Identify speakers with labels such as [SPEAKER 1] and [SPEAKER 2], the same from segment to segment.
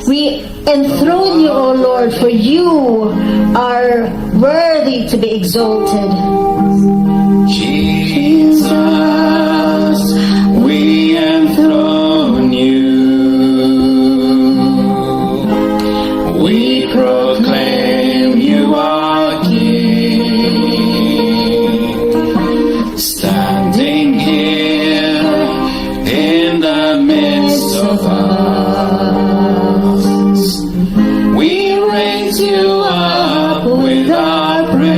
[SPEAKER 1] We enthrone you, O Lord, for you are worthy to be exalted.
[SPEAKER 2] Jesus, we enthrone you. We proclaim you are King. Standing here in the midst of us, we raise you up with our praise.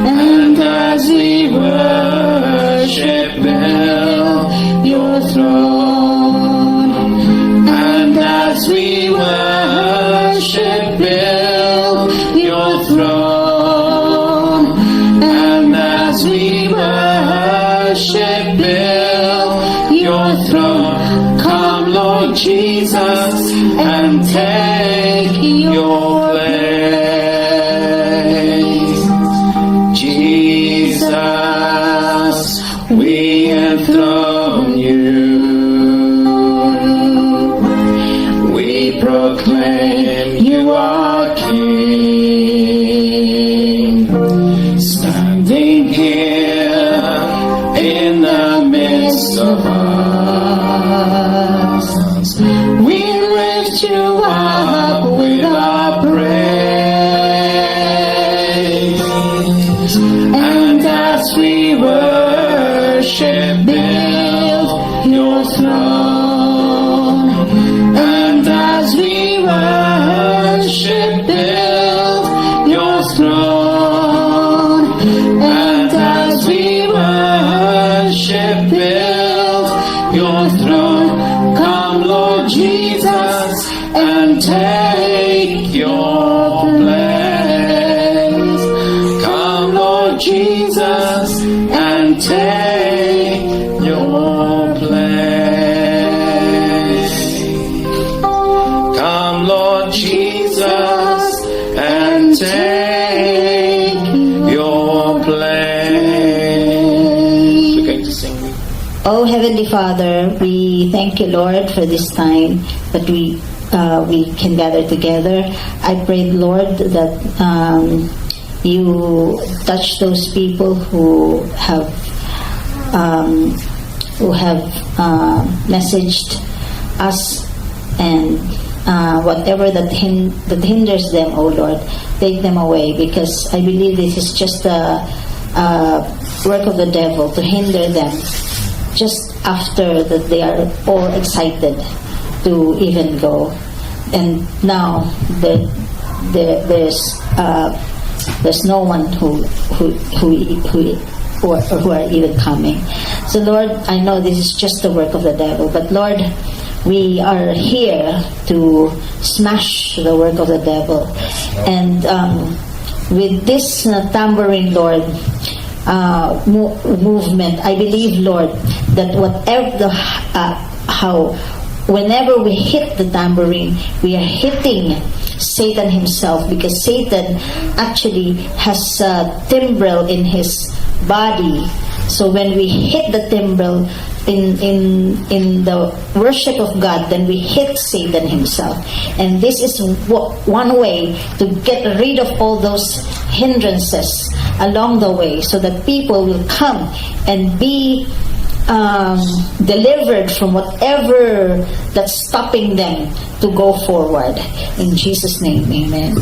[SPEAKER 2] And as we worship, build your throne. And as we worship, build your throne. And as we worship, build your throne. Come, Lord Jesus, and take your place. Jesus, we enthrone you. We proclaim you are King. Standing here in the midst of us, we lift you up with our praise. And as we worship, build your throne. And as we worship, build your throne. And as we worship, build your throne. Come, Lord Jesus, and take your place. Come, Lord Jesus, and take your place. Come, Lord Jesus, and take your place. We're going to sing.
[SPEAKER 1] Oh, Heavenly Father, we thank you, Lord, for this time that we can gather together. I pray, Lord, that you touch those people who have messaged us, and whatever that hinders them, oh Lord, take them away, because I believe this is just a work of the devil to hinder them just after that they are all excited to even go. And now there's no one who are even coming. So Lord, I know this is just the work of the devil, but Lord, we are here to smash the work of the devil. And with this tambourine, Lord, movement, I believe, Lord, that whenever we hit the tambourine, we are hitting Satan himself, because Satan actually has a timbrel in his body. So when we hit the timbrel in the worship of God, then we hit Satan himself. And this is one way to get rid of all those hindrances along the way, so that people will come and be delivered from whatever that's stopping them to go forward. In Jesus' name, amen.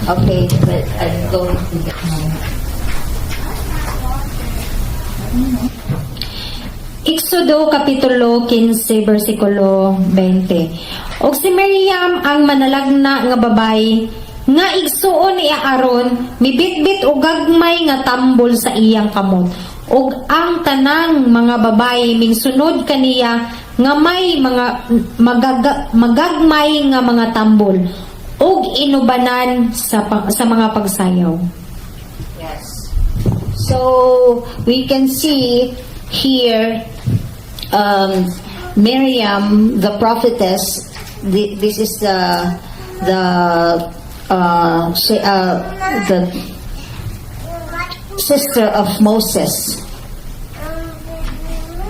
[SPEAKER 1] Okay, but I'm going to get
[SPEAKER 3] Exodo Kapitulo 15 versikulo 20. Og si Miriam ang manalagna nga babay nga igsuon ni Aaron, mibitbit og gagmay nga tambol sa iyang kamot, ug ang tanang mga babay mingsunod kaniya nga may mga magagmay nga mga tambol ug inubanan sa mga pagsayaw.
[SPEAKER 1] Yes. So we can see here Miriam, the prophetess. This is the sister of Moses.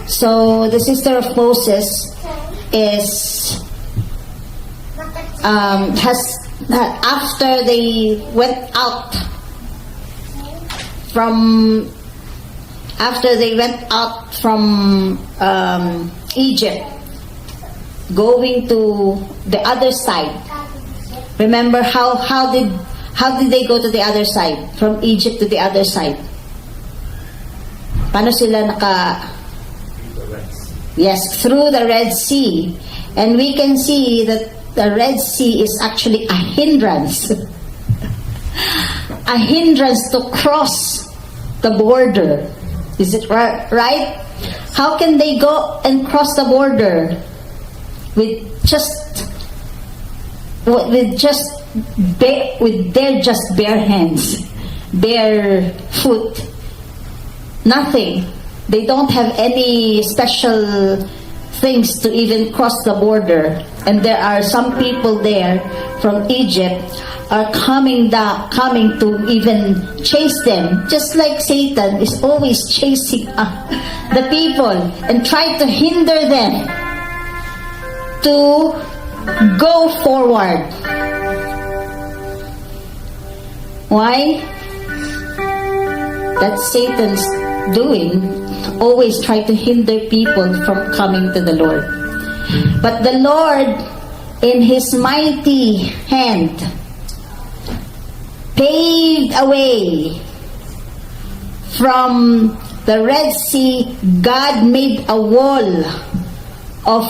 [SPEAKER 1] So the sister of Moses is after they went out from Egypt, going to the other side. Remember how did they go to the other side? From Egypt to the other side. Paano sila Yes, through the Red Sea. And we can see that the Red Sea is actually a hindrance. A hindrance to cross the border. Is it right? How can they go and cross the border with their just bare hands, bare foot? Nothing. They don't have any special things to even cross the border. And there are some people there from Egypt are coming to even chase them, just like Satan is always chasing the people and try to hinder them to go forward. Why? That's Satan's doing. Always try to hinder people from coming to the Lord. But the Lord, in His mighty hand, paved a way from the Red Sea. God made a wall of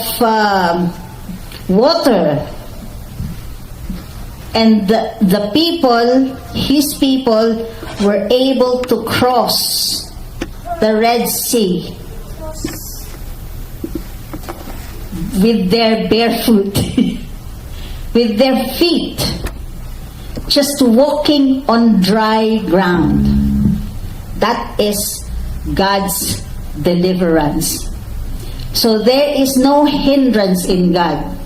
[SPEAKER 1] water, and the people, His people, were able to cross the Red Sea with their barefoot, with their feet, just walking on dry ground. That is God's deliverance. So there is no hindrance in God.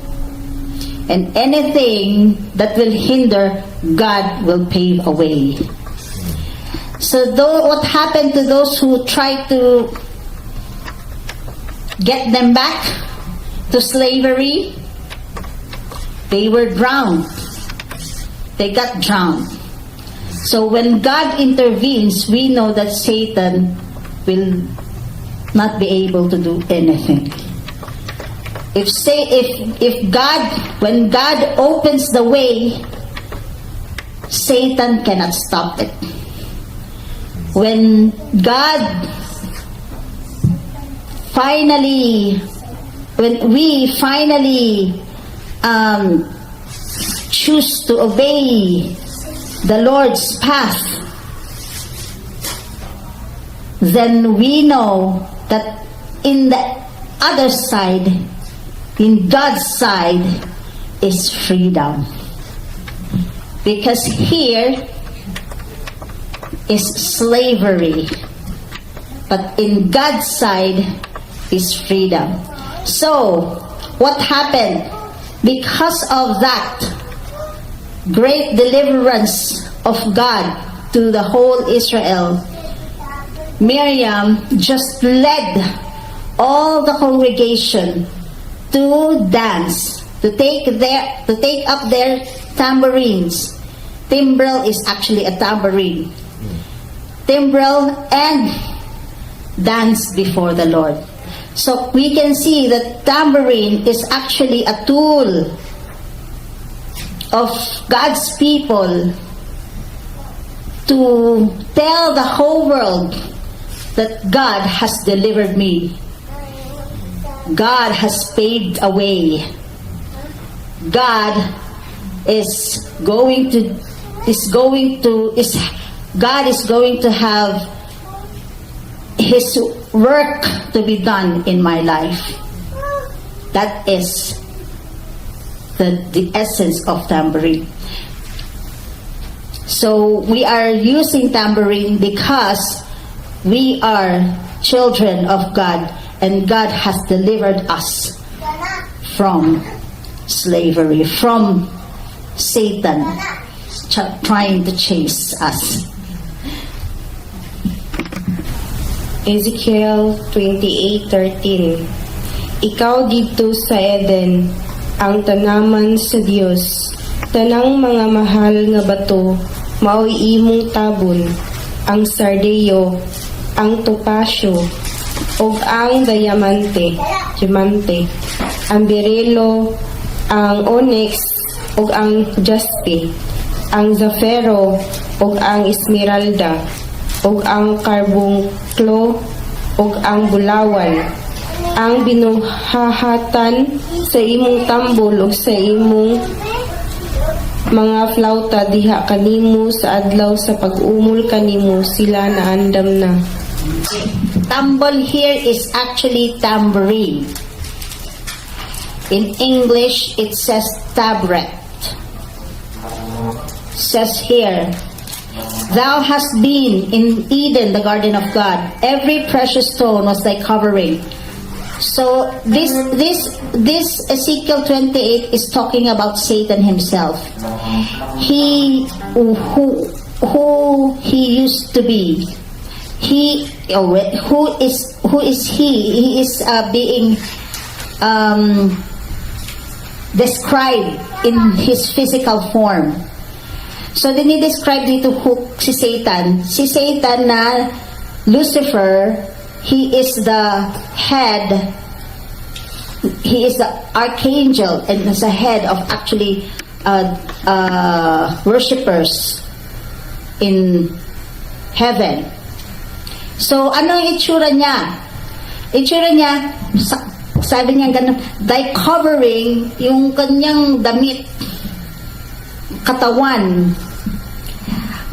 [SPEAKER 1] And anything that will hinder, God will pave a way. So what happened to those who tried to get them back to slavery? They were drowned. They got drowned. So when God intervenes, we know that Satan will not be able to do anything. When God opens the way, Satan cannot stop it. When we finally choose to obey the Lord's path, then we know that in the other side, in God's side, is freedom. Because here is slavery, but in God's side is freedom. So, what happened? Because of that great deliverance of God to the whole Israel, Miriam just led all the congregation to dance, to take up their tambourines. Timbrel is actually a tambourine. Timbrel and dance before the Lord. So we can see that tambourine is actually a tool of God's people to tell the whole world that God has delivered me. God has paved a way. God is going to have His work to be done in my life. That is the essence of tambourine. So we are using tambourine because we are children of God, and God has delivered us from slavery, from Satan trying to chase us.
[SPEAKER 4] Ezekiel 28:13. Ikaw dito sa Eden, ang tanaman sa Dios, tanang mga mahal nga bato, mao'y imong tabon, ang sardiyo, ang topasyo, ug ang diamante, ang berilo, ang onyx, ug ang jaspe, ang zafiro, ug ang esmeralda, ug ang carbunclo, ug ang bulawan, ang binuhahatan sa imong tambol ug sa imong mga flauta diha kanimo sa adlaw sa pag-umol kanimo sila naandam na.
[SPEAKER 1] Tambol here is actually tambourine. In English, it says tabret. Says here, thou hast been in Eden, the garden of God. Every precious stone was thy covering. So this Ezekiel 28 is talking about Satan himself. He who he used to be. Who is he? He is being described in his physical form. So, dinidescribe dito si Satan. Si Satan na Lucifer, he is the head, he is the archangel and is the head of actually worshippers in heaven. So, ano ang itsura niya? Itsura niya, sabi niya ganun, thy covering, yung kanyang damit, katawan,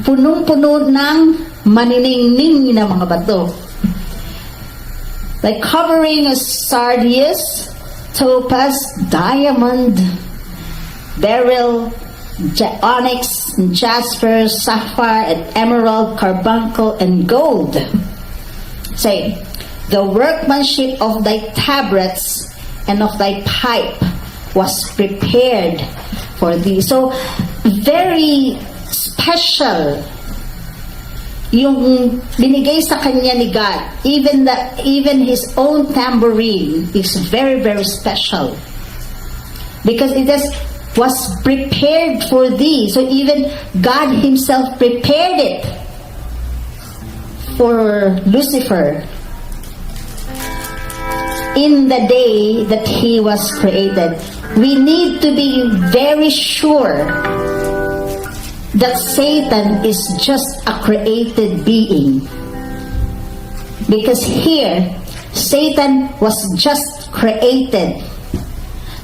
[SPEAKER 1] punong-puno ng maniningning na mga bato. Like covering a sardius, topaz, diamond, beryl, onyx, jasper, sapphire, and emerald, carbuncle, and gold. Say, the workmanship of thy tabrets and of thy pipe was prepared for thee. So, very special yung binigay sa kanya ni God. Even his own tambourine is very, very special. Because it was prepared for thee. So even God himself prepared it for Lucifer in the day that he was created. We need to be very sure that Satan is just a created being. Because here, Satan was just created.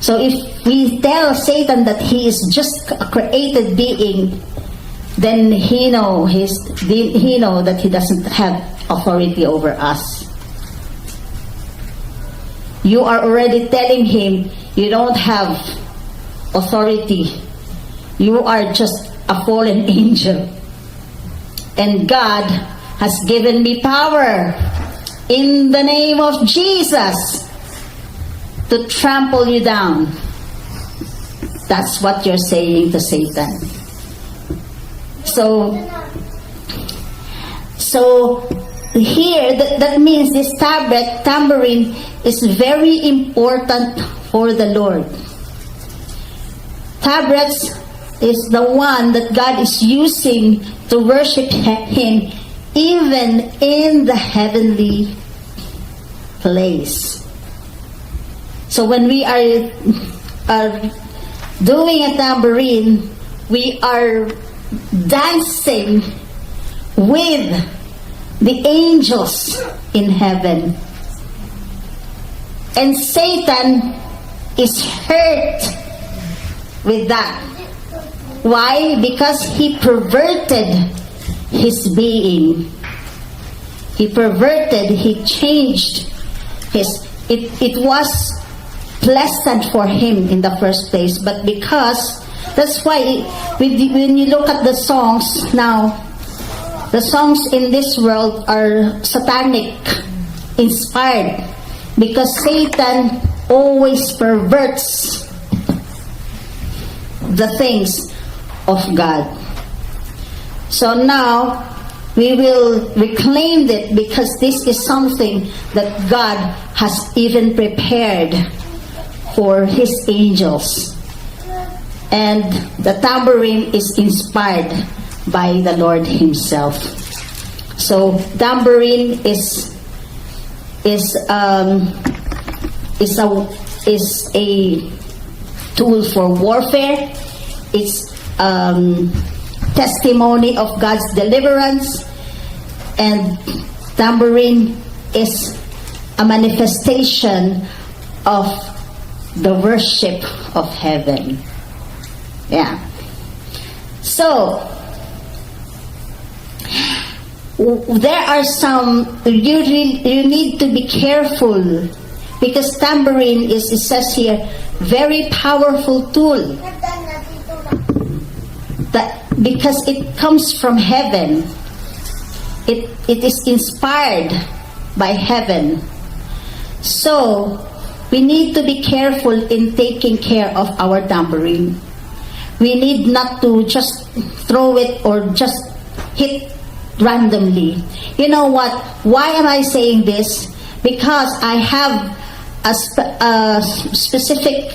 [SPEAKER 1] So if we tell Satan that he is just a created being, then he know that he doesn't have authority over us. You are already telling him you don't have authority. You are just a fallen angel. And God has given me power in the name of Jesus to trample you down. That's what you're saying to Satan. So here, that means this tambourine is very important for the Lord. Tabrets is the one that God is using to worship Him even in the heavenly place. So when we are doing a tambourine, we are dancing with the angels in heaven. And Satan is hurt with that. Why? Because he perverted his being. He changed it was pleasant for him in the first place, but because, that's why when you look at the songs now, the songs in this world are satanic inspired, because Satan always perverts the things of God. So now, we will reclaim it, because this is something that God has even prepared for His angels. And the tambourine is inspired by the Lord Himself. So tambourine is a tool for warfare. It's testimony of God's deliverance, and tambourine is a manifestation of the worship of heaven. Yeah. So there are some, you need to be careful, because tambourine is, it says here, very powerful tool. Because it comes from heaven. It is inspired by heaven. So we need to be careful in taking care of our tambourine. We need not to just throw it or just hit randomly. You know what? Why am I saying this? Because I have a specific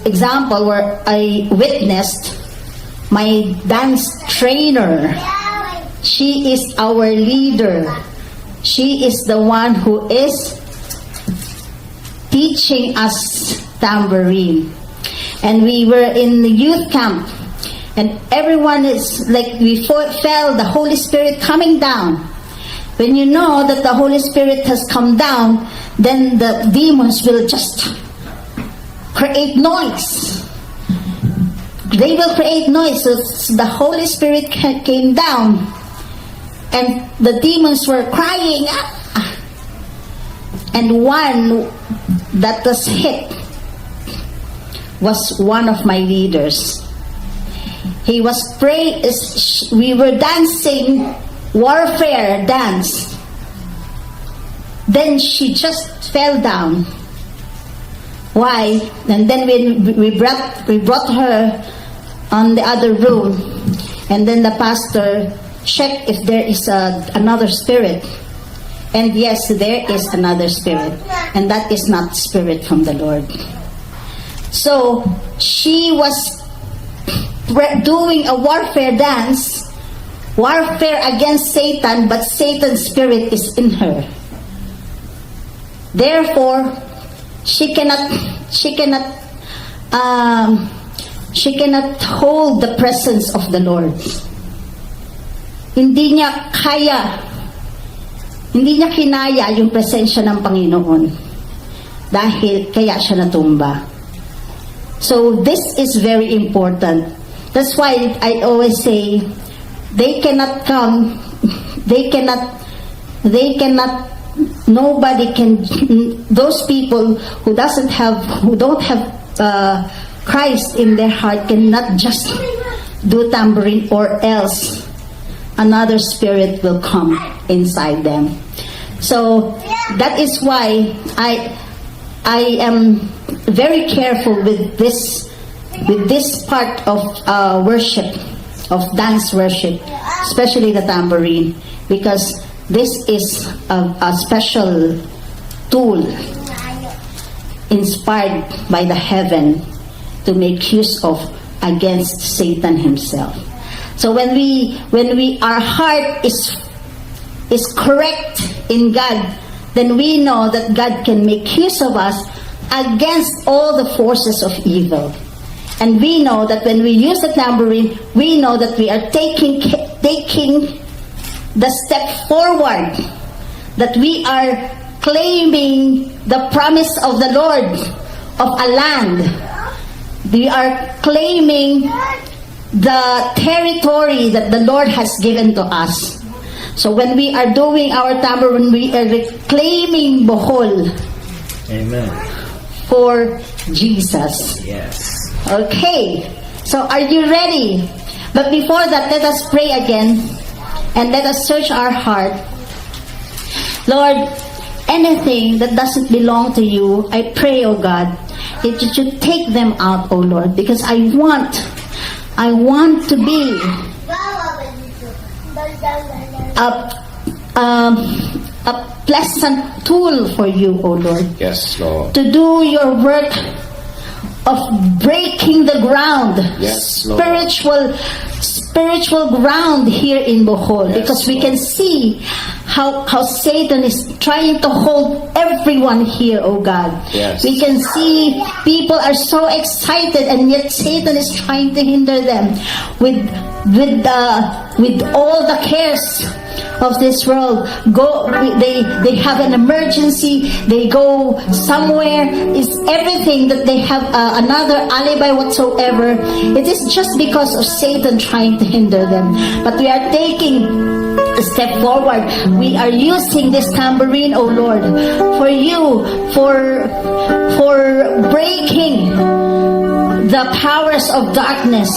[SPEAKER 1] example where I witnessed my dance trainer. She is our leader. She is the one who is teaching us tambourine. And we were in the youth camp, and everyone is like, we felt the Holy Spirit coming down. When you know that the Holy Spirit has come down, then the demons will just create noise. They will create noise. So the Holy Spirit came down, and the demons were crying. And one that was hit was one of my leaders. He was praying. We were dancing warfare dance. Then she just fell down. Why? And then we brought her on the other room, and then the pastor checked if there is another spirit. And yes, there is another spirit, and that is not spirit from the Lord. So she was doing a warfare dance, warfare against Satan, but Satan's spirit is in her. Therefore, she cannot hold the presence of the Lord. Hindi niya kinaya yung presensya ng Panginoon, dahil kaya siya natumba. So this is very important. That's why I always say, they cannot come, nobody can, those people who don't have Christ in their heart cannot just do tambourine, or else another spirit will come inside them. So that is why I am very careful with this part of worship, of dance worship, especially the tambourine, because this is a special tool inspired by the heaven to make use of against Satan himself. So when our heart is correct in God, then we know that God can make use of us against all the forces of evil. And we know that when we use the tambourine, we know that we are taking the step forward, that we are claiming the promise of the Lord of a land. We are claiming the territory that the Lord has given to us. So when we are doing our tambourine, we are reclaiming Bohol.
[SPEAKER 2] Amen.
[SPEAKER 1] For Jesus.
[SPEAKER 2] Yes.
[SPEAKER 1] Okay. So are you ready? But before that, let us pray again, and let us search our heart. Lord, anything that doesn't belong to you, I pray, oh God, that you should take them out, oh Lord, because I want I want to be a pleasant tool for you, O Lord,
[SPEAKER 2] Yes, Lord.
[SPEAKER 1] to do your work of breaking the ground,
[SPEAKER 2] Yes, Lord.
[SPEAKER 1] spiritual ground here in Bohol,
[SPEAKER 2] Yes,
[SPEAKER 1] because we
[SPEAKER 2] Lord.
[SPEAKER 1] can see how Satan is trying to hold everyone here, oh God.
[SPEAKER 2] Yes.
[SPEAKER 1] We can see people are so excited, and yet Satan is trying to hinder them with all the cares of this world. They have an emergency, they go somewhere, is everything that they have another alibi whatsoever. It is just because of Satan trying to hinder them. But we are taking a step forward. We are using this tambourine, oh Lord, for you, for breaking the powers of darkness,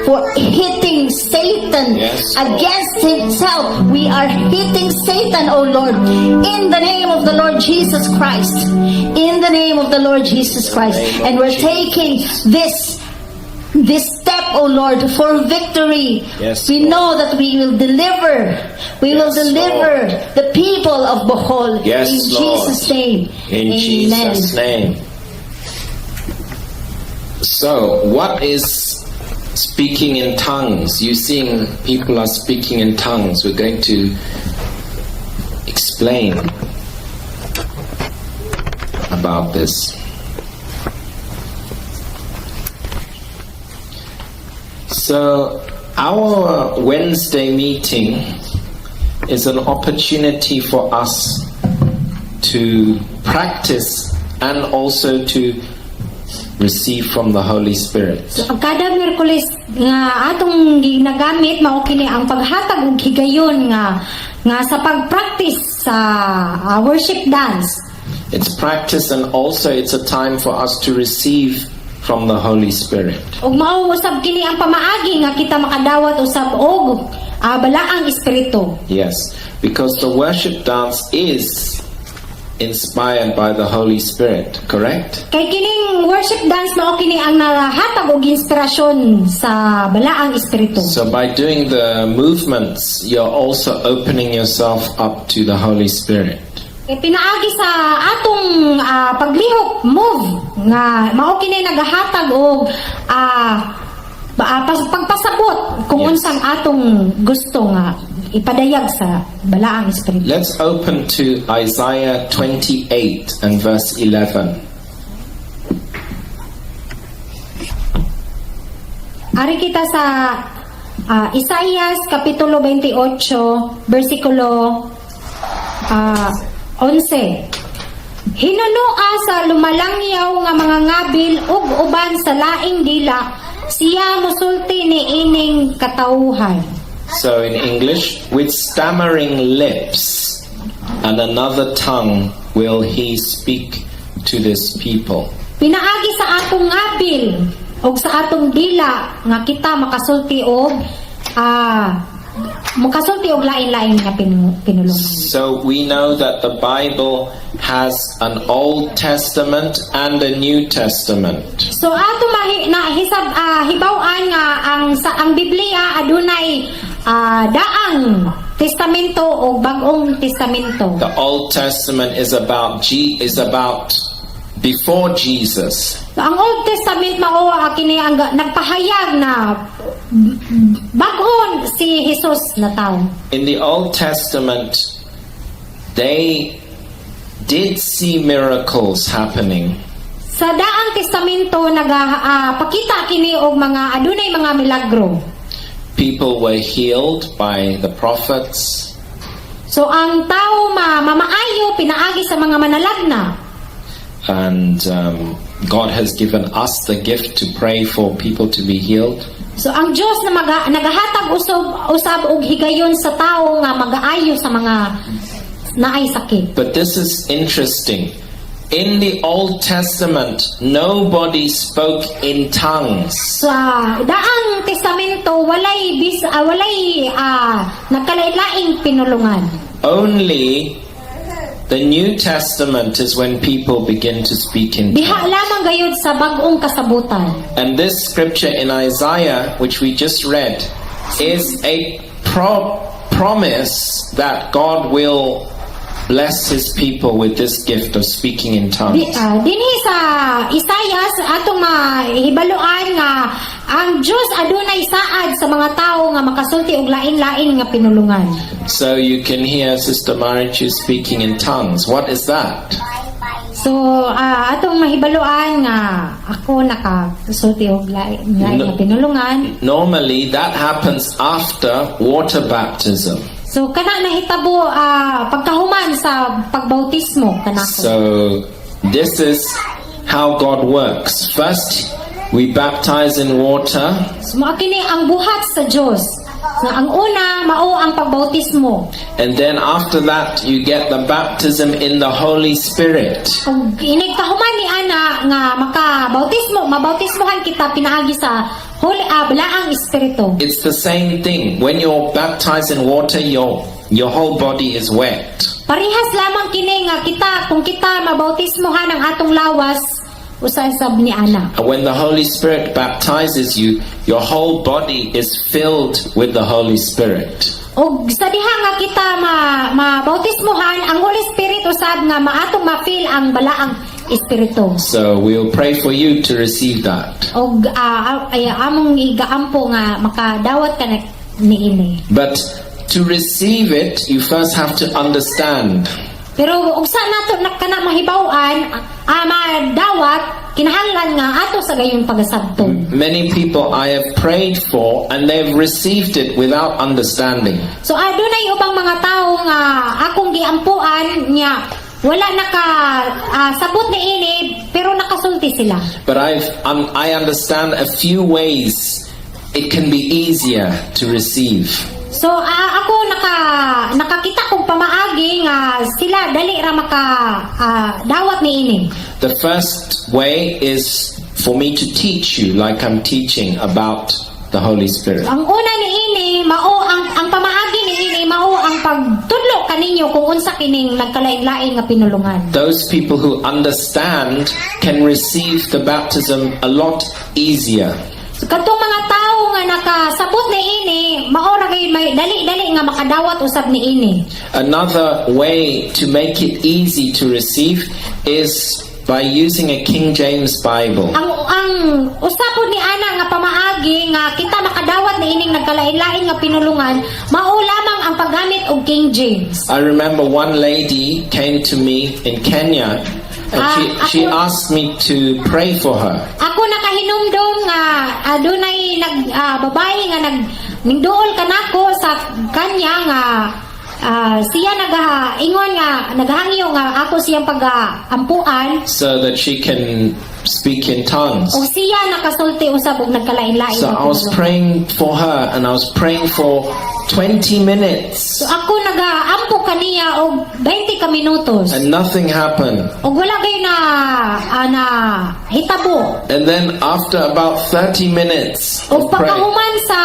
[SPEAKER 1] for hitting Satan
[SPEAKER 2] Yes,
[SPEAKER 1] against himself. We are hitting Satan, oh Lord, in the name of the Lord Jesus Christ. In the name of the Lord Jesus Christ. And we're taking this step, oh Lord, for victory.
[SPEAKER 2] Yes,
[SPEAKER 1] we
[SPEAKER 2] Lord.
[SPEAKER 1] know that we will deliver. We will
[SPEAKER 2] Yes,
[SPEAKER 1] deliver
[SPEAKER 2] Lord.
[SPEAKER 1] the people of Bohol.
[SPEAKER 2] Yes,
[SPEAKER 1] in
[SPEAKER 2] Lord.
[SPEAKER 1] Jesus' name.
[SPEAKER 2] In
[SPEAKER 1] Amen.
[SPEAKER 2] Jesus' name. So, what is speaking in tongues? You seeing people are speaking in tongues. We're going to explain about this. So, our Wednesday meeting is an opportunity for us to practice and also to receive from the Holy Spirit.
[SPEAKER 3] Ang kada Miyerkules nga atong ginagamit mao kini ang paghatag og higayon nga sa pag-practice sa worship dance.
[SPEAKER 2] It's practice and also it's a time for us to receive from the Holy Spirit.
[SPEAKER 3] Ug mao usab kini ang pamaagi nga kita makadawat usab og balaang espiritu.
[SPEAKER 2] Yes, because the worship dance is inspired by the Holy Spirit, correct?
[SPEAKER 3] Kay kining worship dance mao kini ang nahatag og inspirasyon sa balaang espiritu.
[SPEAKER 2] So by doing the movements, you're also opening yourself up to the Holy Spirit.
[SPEAKER 3] Kay pinaagi sa atong paglihok move nga mao kini nagahatag og pagpasabot kung
[SPEAKER 2] Yes.
[SPEAKER 3] unsang atong gusto nga ipadayag sa balaang espiritu.
[SPEAKER 2] Let's open to Isaiah 28 and verse 11.
[SPEAKER 3] Ari kita sa Isaias kapitulo 28 bersikulo 11. Hinunua sa lumalangyaw nga mga ngabil ug uban sa laing dila, siya musulti ni ining katawuhan.
[SPEAKER 2] So in English, with stammering lips and another tongue will he speak to this people.
[SPEAKER 3] Pinaagi sa atong ngabil ug sa atong dila nga kita makasulti og lain-lain nga pinulungan.
[SPEAKER 2] So we know that the Bible has an Old Testament and a New Testament.
[SPEAKER 3] So ato hibaw-an nga ang Biblia adunay daang testamento o bagong testamento.
[SPEAKER 2] The Old Testament is about before Jesus.
[SPEAKER 3] So, ang Old Testament mao kini ang nagpahayag na bagon si Jesus na tao.
[SPEAKER 2] In the Old Testament, they did see miracles happening.
[SPEAKER 3] Sa daang testamento nagapakita kini og mga adunay mga milagro.
[SPEAKER 2] People were healed by the prophets.
[SPEAKER 3] So ang tao mamaayo pinaagi sa mga manalagna.
[SPEAKER 2] And God has given us the gift to pray for people to be healed.
[SPEAKER 3] So ang Dios na nagahatag usab og higayon sa tao nga magaayo sa mga naay sakit.
[SPEAKER 2] But this is interesting. In the Old Testament, nobody spoke in tongues.
[SPEAKER 3] Sa daang testamento walay nagkalain-laing pinulungan.
[SPEAKER 2] Only The New Testament is when people begin to speak in
[SPEAKER 3] Diha
[SPEAKER 2] tongues.
[SPEAKER 3] lamang gayud sa bag-ong kasabutan.
[SPEAKER 2] And this scripture in Isaiah, which we just read, is a promise that God will bless His people with this gift of speaking in tongues.
[SPEAKER 3] Dinhi sa Isaias atong mahibaluan nga ang Dios adunay saad sa mga tawo nga makasulti og lain-lain nga pinulungan.
[SPEAKER 2] So you can hear Sister Marichu speaking in tongues. What is that?
[SPEAKER 3] So atong mahibaluan nga ako nakasulti og lain-lain nga pinulungan.
[SPEAKER 2] Normally that happens after water baptism.
[SPEAKER 3] So kana nahitabo pagkahuman sa pagbautismo kanako.
[SPEAKER 2] So this is how God works. First, we baptize in water,
[SPEAKER 3] So mao kini ang buhat sa Dios. Nga ang una mao ang pagbautismo.
[SPEAKER 2] and then after that you get the baptism in the Holy Spirit.
[SPEAKER 3] Kung inigkahuman ni ana nga mabautismohan kita pinaagi sa Holy Balaang Espiritu.
[SPEAKER 2] It's the same thing. When you're baptized in water, your whole body is wet.
[SPEAKER 3] Parehas lamang kini nga kung kita mabautismohan ang atong lawas usab ni ana.
[SPEAKER 2] And when the Holy Spirit baptizes you, your whole body is filled with the Holy Spirit.
[SPEAKER 3] Og sa diha nga kita mabautismohan ang Holy Spirit usab nga maatong ma-feel ang Balaang Espiritu.
[SPEAKER 2] So we'll pray for you to receive that.
[SPEAKER 3] Og among igaampo nga makadawat ka niini.
[SPEAKER 2] But to receive it, you first have to understand.
[SPEAKER 3] Pero ug sa nato kana mahibaw-an madawat kinahanglan nga ato sa gayon pagasabton.
[SPEAKER 2] Many people I have prayed for and they've received it without understanding.
[SPEAKER 3] So adunay ubang mga tawo nga akong giampuan nya wala sabot ni ini pero nakasulti sila.
[SPEAKER 2] But I understand a few ways it can be easier to receive.
[SPEAKER 3] So ako nakakita kong pamaagi nga sila dali ra dawat ni ini.
[SPEAKER 2] The first way is for me to teach you like I'm teaching about the Holy Spirit.
[SPEAKER 3] Ang una ni ini mao ang pamaagi ni ini mao ang pagtudlo kaninyo kung unsa kining nagkalain-lain nga pinulungan.
[SPEAKER 2] Those people who understand can receive the baptism a lot easier.
[SPEAKER 3] So, katong mga tao nga nakasabot ni ini mao ra gayud may dali-dali nga makadawat usab ni ini.
[SPEAKER 2] Another way to make it easy to receive is by using a King James Bible.
[SPEAKER 3] Ang usapon ni ana nga pamaagi nga kita makadawat ni ining nagkalain-lain nga pinulungan mao lamang ang paggamit og King James.
[SPEAKER 2] I remember one lady came to me in Kenya and she asked me to pray for her.
[SPEAKER 3] Ako nakahinumdom nga adunay babae nga ningduol kanako sa kanya nga siya nagaingon nga naghangyo nga ako siyang pag-ampuan
[SPEAKER 2] So that she can speak in tongues.
[SPEAKER 3] o siya nakasulti usab og nagkalain-lain
[SPEAKER 2] So
[SPEAKER 3] nga
[SPEAKER 2] I was
[SPEAKER 3] pinulungan.
[SPEAKER 2] praying for her and I was praying for 20 minutes
[SPEAKER 3] So ako nagaampo kaniya og 20 ka minutos
[SPEAKER 2] and nothing happened.
[SPEAKER 3] og wala gay na hitabo.
[SPEAKER 2] And then after about 30 minutes
[SPEAKER 3] O
[SPEAKER 2] of praying,
[SPEAKER 3] pagkahuman sa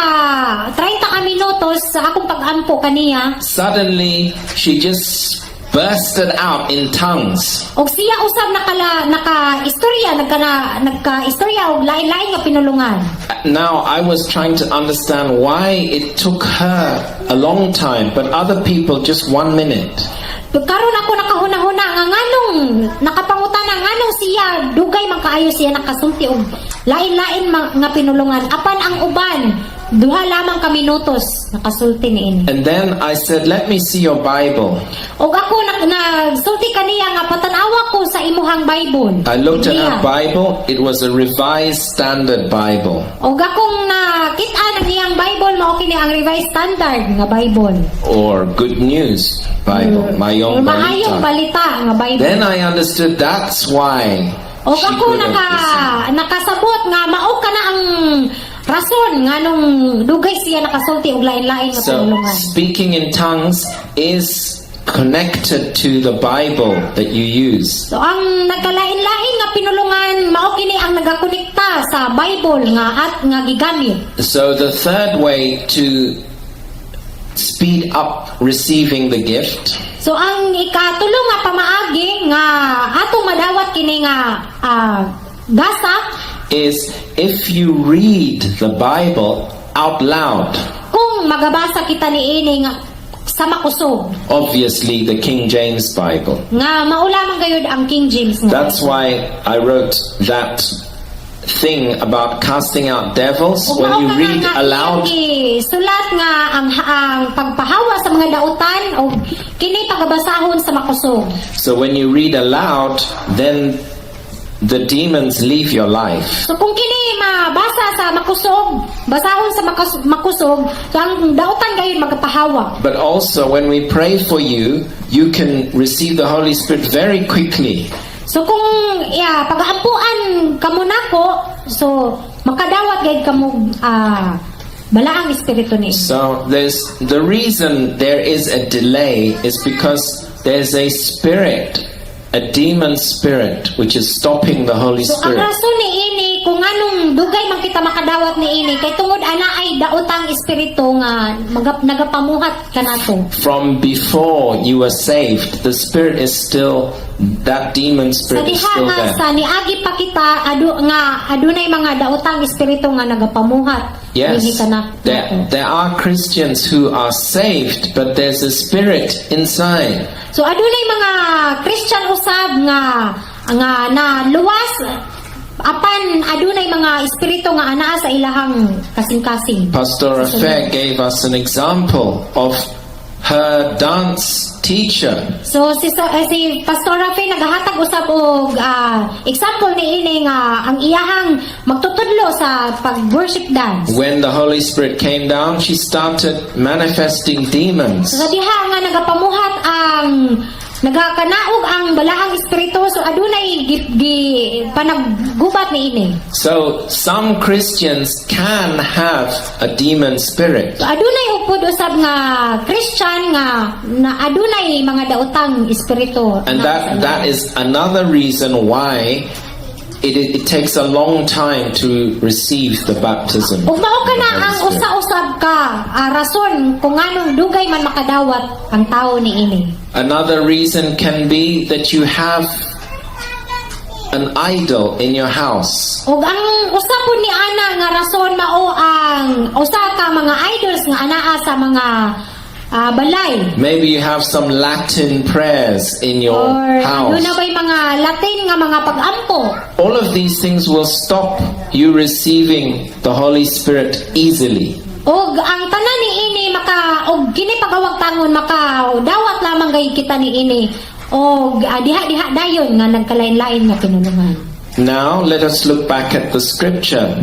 [SPEAKER 3] 30 ka minutos sa akong pag-ampo kaniya,
[SPEAKER 2] suddenly she just bursted out in tongues.
[SPEAKER 3] og siya usab naka-istorya og lain-lain nga pinulungan.
[SPEAKER 2] Now I was trying to understand why it took her a long time, but other people just 1 minute.
[SPEAKER 3] Karon ako nakahuna-huna nga nganong nakapangutana nganong siya dugay man kaayo siya nakasulti og lain-lain nga pinulungan apan ang uban duha lamang ka minutos nakasulti niini.
[SPEAKER 2] And then I said, let me see your Bible.
[SPEAKER 3] Og ako nagsulti kaniya nga patanawa ko sa imuhang Bible.
[SPEAKER 2] I looked at her
[SPEAKER 3] Niya.
[SPEAKER 2] Bible. It was a Revised Standard Bible.
[SPEAKER 3] Og akong nakita ng iyang Bible mao kini ang Revised Standard nga Bible.
[SPEAKER 2] Or Good News Bible.
[SPEAKER 3] Or
[SPEAKER 2] Mayong
[SPEAKER 3] maayong
[SPEAKER 2] Balita.
[SPEAKER 3] balita nga Bible.
[SPEAKER 2] Then I understood that's why
[SPEAKER 3] Og
[SPEAKER 2] she
[SPEAKER 3] ako
[SPEAKER 2] couldn't listen.
[SPEAKER 3] nakasabot nga mao ka na ang rason nga nung dugay siya nakasulti og lain-lain nga
[SPEAKER 2] So
[SPEAKER 3] pinulungan.
[SPEAKER 2] speaking in tongues is connected to the Bible that you use.
[SPEAKER 3] So ang nagkalain-lain nga pinulungan mao kini ang nagakonekta sa Bible nga gigamit.
[SPEAKER 2] So the third way to speed up receiving the gift
[SPEAKER 3] So ang ikatulo nga pamaagi nga atong madawat kini nga gasa
[SPEAKER 2] is if you read the Bible out loud.
[SPEAKER 3] kung magabasa kita niini nga sa makusog
[SPEAKER 2] Obviously, the King James Bible.
[SPEAKER 3] nga maulaman gayud ang King James nga.
[SPEAKER 2] That's why I wrote that thing about casting out devils.
[SPEAKER 3] Ug
[SPEAKER 2] When
[SPEAKER 3] mao
[SPEAKER 2] you
[SPEAKER 3] ka na
[SPEAKER 2] read
[SPEAKER 3] nga
[SPEAKER 2] aloud,
[SPEAKER 3] iyang sulat nga ang pagpahawa sa mga dautan o kini pagabasahon sa makusog.
[SPEAKER 2] so when you read aloud, then the demons leave your life.
[SPEAKER 3] So kung kini mabasa sa makusog, basahon sa makusog, so ang dautan gayud magapahawa.
[SPEAKER 2] But also, when we pray for you, you can receive the Holy Spirit very quickly.
[SPEAKER 3] So kung pag-aampuan kamo nako, so makadawat gayud kamo balaang espiritu ni.
[SPEAKER 2] So there's the reason there is a delay is because there's a spirit, a demon spirit, which is stopping the Holy
[SPEAKER 3] So ang
[SPEAKER 2] Spirit.
[SPEAKER 3] rason ni ini kung anong dugay man kita makadawat ni ini kay tungod ana ay daotang espiritu nga nagapamuhat kanato.
[SPEAKER 2] From before you were saved, the spirit is still, that demon
[SPEAKER 3] Sa
[SPEAKER 2] spirit is
[SPEAKER 3] diha
[SPEAKER 2] still
[SPEAKER 3] nga
[SPEAKER 2] there.
[SPEAKER 3] sa niagi pa kita adunay mga daotang espiritu nga nagapamuhat.
[SPEAKER 2] Yes,
[SPEAKER 3] Dinhi kanato.
[SPEAKER 2] there are Christians who are saved, but there's a spirit inside.
[SPEAKER 3] So adunay mga Christian usab nga na luwas apan adunay mga espiritu nga anaa sa ilahang kasing-kasing.
[SPEAKER 2] Pastor Affair gave us an example of her dance teacher.
[SPEAKER 3] So si Pastor Rafi nagahatag usab og example ni ini nga ang iyahang magtutudlo sa pag-worship dance.
[SPEAKER 2] When the Holy Spirit came down, she started manifesting demons.
[SPEAKER 3] So sa diha nga nagapamuhat ang nagakanaog ang balahang espiritu so adunay panaggubat ni ini.
[SPEAKER 2] So some Christians can have a demon spirit.
[SPEAKER 3] So adunay upod usab nga Christian nga na adunay mga daotang espiritu.
[SPEAKER 2] And that is another reason why it takes a long time to receive the baptism.
[SPEAKER 3] Ug mao ka na
[SPEAKER 2] of the
[SPEAKER 3] ang
[SPEAKER 2] Holy Spirit.
[SPEAKER 3] usa-usab ka rason kung anong dugay man makadawat ang tao ni ini.
[SPEAKER 2] Another reason can be that you have an idol in your house.
[SPEAKER 3] Ug ang usa po ni ana nga rason mao ang usa ka mga idols nga anaa sa mga balay.
[SPEAKER 2] Maybe you have some Latin prayers in your
[SPEAKER 3] Or
[SPEAKER 2] house.
[SPEAKER 3] doon na ba'y mga Latin nga mga pag-ampo.
[SPEAKER 2] All of these things will stop you receiving the Holy Spirit easily.
[SPEAKER 3] Og ang tanan ni ini og kini pagawag tangon dawat lamang gay kita ni ini. Og diha dayon nga nagkalain-lain nga pinulungan.
[SPEAKER 2] Now let us look back at the scripture.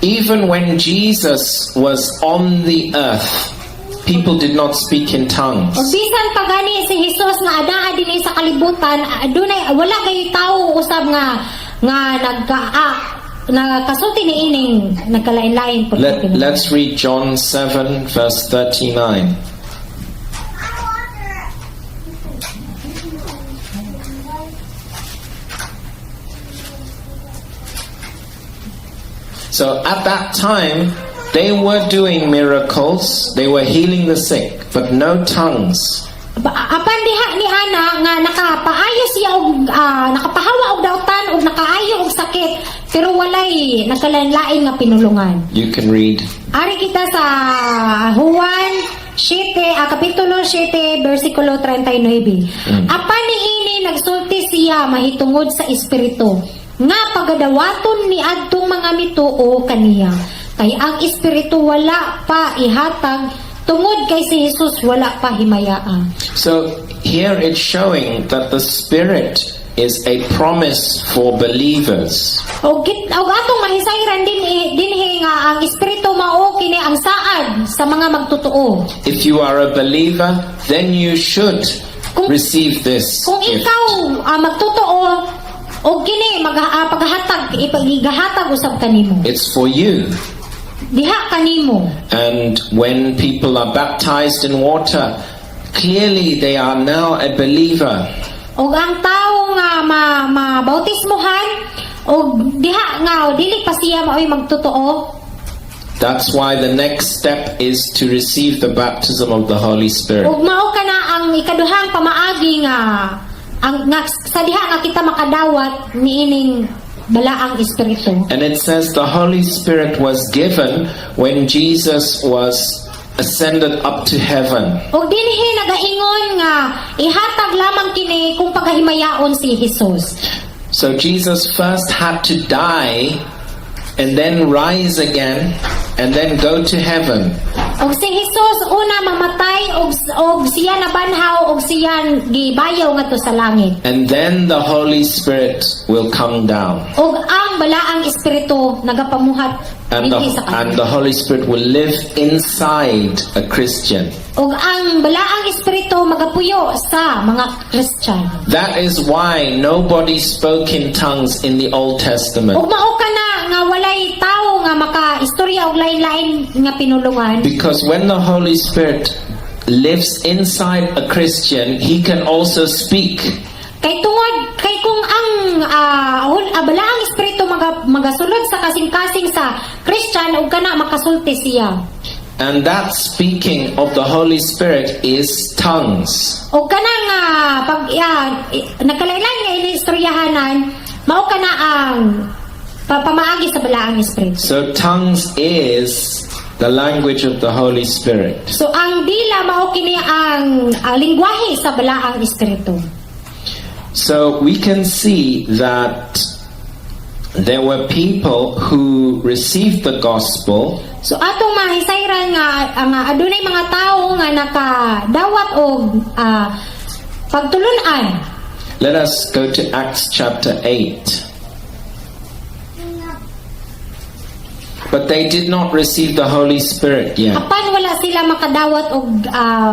[SPEAKER 2] Even when Jesus was on the earth, people did not speak in tongues.
[SPEAKER 3] Og bisan pagani si Jesus nga adaa dinhi sa kalibutan, adunay wala kay tawo usab nga nagkasulti ni ining nagkalain-lain po.
[SPEAKER 2] Let's read John 7 verse 39. So at that time, they were doing miracles, they were healing the sick, but no tongues.
[SPEAKER 3] Apan diha ni ana nga nakapaayo siya og nakapahawa og dautan og nakaayo og sakit pero walay nagkalain-lain nga pinulungan.
[SPEAKER 2] You can read.
[SPEAKER 3] Ari kita sa Juan 7, kapitulo 7, versikulo 39. Apan niini nagsulti siya mahitungod sa espiritu nga pagadawaton ni adtong mga mituo kaniya. Kay ang espiritu wala pa ihatag tungod kay si Jesus wala pa himayaan.
[SPEAKER 2] So here it's showing that the Spirit is a promise for believers.
[SPEAKER 3] Og atong mahisayran dinhi nga ang espiritu mao kini ang saad sa mga magtotoo.
[SPEAKER 2] If you are a believer, then you should receive this
[SPEAKER 3] Kung
[SPEAKER 2] gift.
[SPEAKER 3] ikaw magtotoo og kini paghatag ipagigahatag usab kanimo.
[SPEAKER 2] It's for you.
[SPEAKER 3] Diha kanimo.
[SPEAKER 2] And when people are baptized in water, clearly they are now a believer.
[SPEAKER 3] Og ang tawo nga mabautismohan og diha nga dili pa siya maoy magtotoo.
[SPEAKER 2] That's why the next step is to receive the baptism of the Holy Spirit.
[SPEAKER 3] Ug mao kana ang ikaduhang pamaagi nga sa diha nga kita makadawat niining balaang espiritu.
[SPEAKER 2] And it says the Holy Spirit was given when Jesus was ascended up to heaven.
[SPEAKER 3] Ug dinhi nagaingon nga ihatag lamang kini kung pagahimayaon si Jesus.
[SPEAKER 2] So Jesus first had to die and then rise again and then go to heaven.
[SPEAKER 3] Og si Jesus una mamatay og siya nabanhaw og siya gibayaw ngadto sa langit.
[SPEAKER 2] And then the Holy Spirit will come down.
[SPEAKER 3] Og ang balaang espiritu nagapamuhat
[SPEAKER 2] And
[SPEAKER 3] dinhi sa
[SPEAKER 2] the Holy Spirit will live inside a Christian.
[SPEAKER 3] og ang balaang espiritu magapuyo sa mga Christian.
[SPEAKER 2] That is why nobody spoke in tongues in the Old Testament.
[SPEAKER 3] Ug mao kana nga walay tawo nga makaistorya og lain-lain nga pinulungan.
[SPEAKER 2] Because when the Holy Spirit lives inside a Christian, he can also speak.
[SPEAKER 3] Kay kung ang balaang espiritu magasulod sa kasing-kasing sa Christian ug kana makasulti siya.
[SPEAKER 2] And that speaking of the Holy Spirit is tongues.
[SPEAKER 3] O kanang pag nagkalailan nga inistoryahanan, mao kana ang pamaagi sa balaang espiritu.
[SPEAKER 2] So tongues is the language of the Holy Spirit.
[SPEAKER 3] So ang dila mao kini ang lingwahe sa balaang espiritu.
[SPEAKER 2] So we can see that there were people who received the gospel
[SPEAKER 3] So atong mahisayran nga adunay mga tawo nga nakadawat og pagtulunan.
[SPEAKER 2] Let us go to Acts chapter 8. But they did not receive the Holy Spirit yet.
[SPEAKER 3] Apan wala sila makadawat og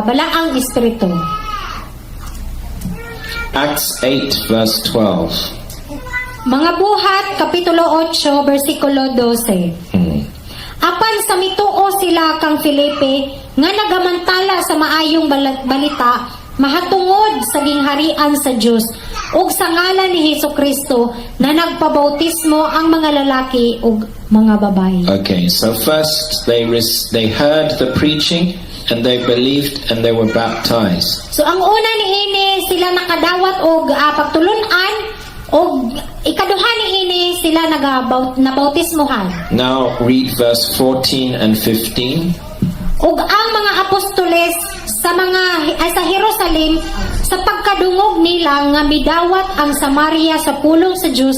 [SPEAKER 3] balaang espiritu.
[SPEAKER 2] Acts 8 verse 12.
[SPEAKER 3] Mga buhat kapitulo 8 bersikulo 12. Apan sa mituo sila kang Filipe nga nagamantala sa maayong balita mahatungod sa gingharian sa Dios ug sa ngalan ni Hesukristo na nagpabautismo ang mga lalaki ug mga babayi.
[SPEAKER 2] Okay, so first they heard the preaching and they believed and they were baptized.
[SPEAKER 3] So ang una niini sila nakadawat og pagtulunan og ikaduha niini sila nabautismohan.
[SPEAKER 2] Now read verse 14 and 15.
[SPEAKER 3] Ug ang mga apostoles sa Jerusalem sa pagkadungog nila nga midawat ang Samaria sa pulong sa Dios,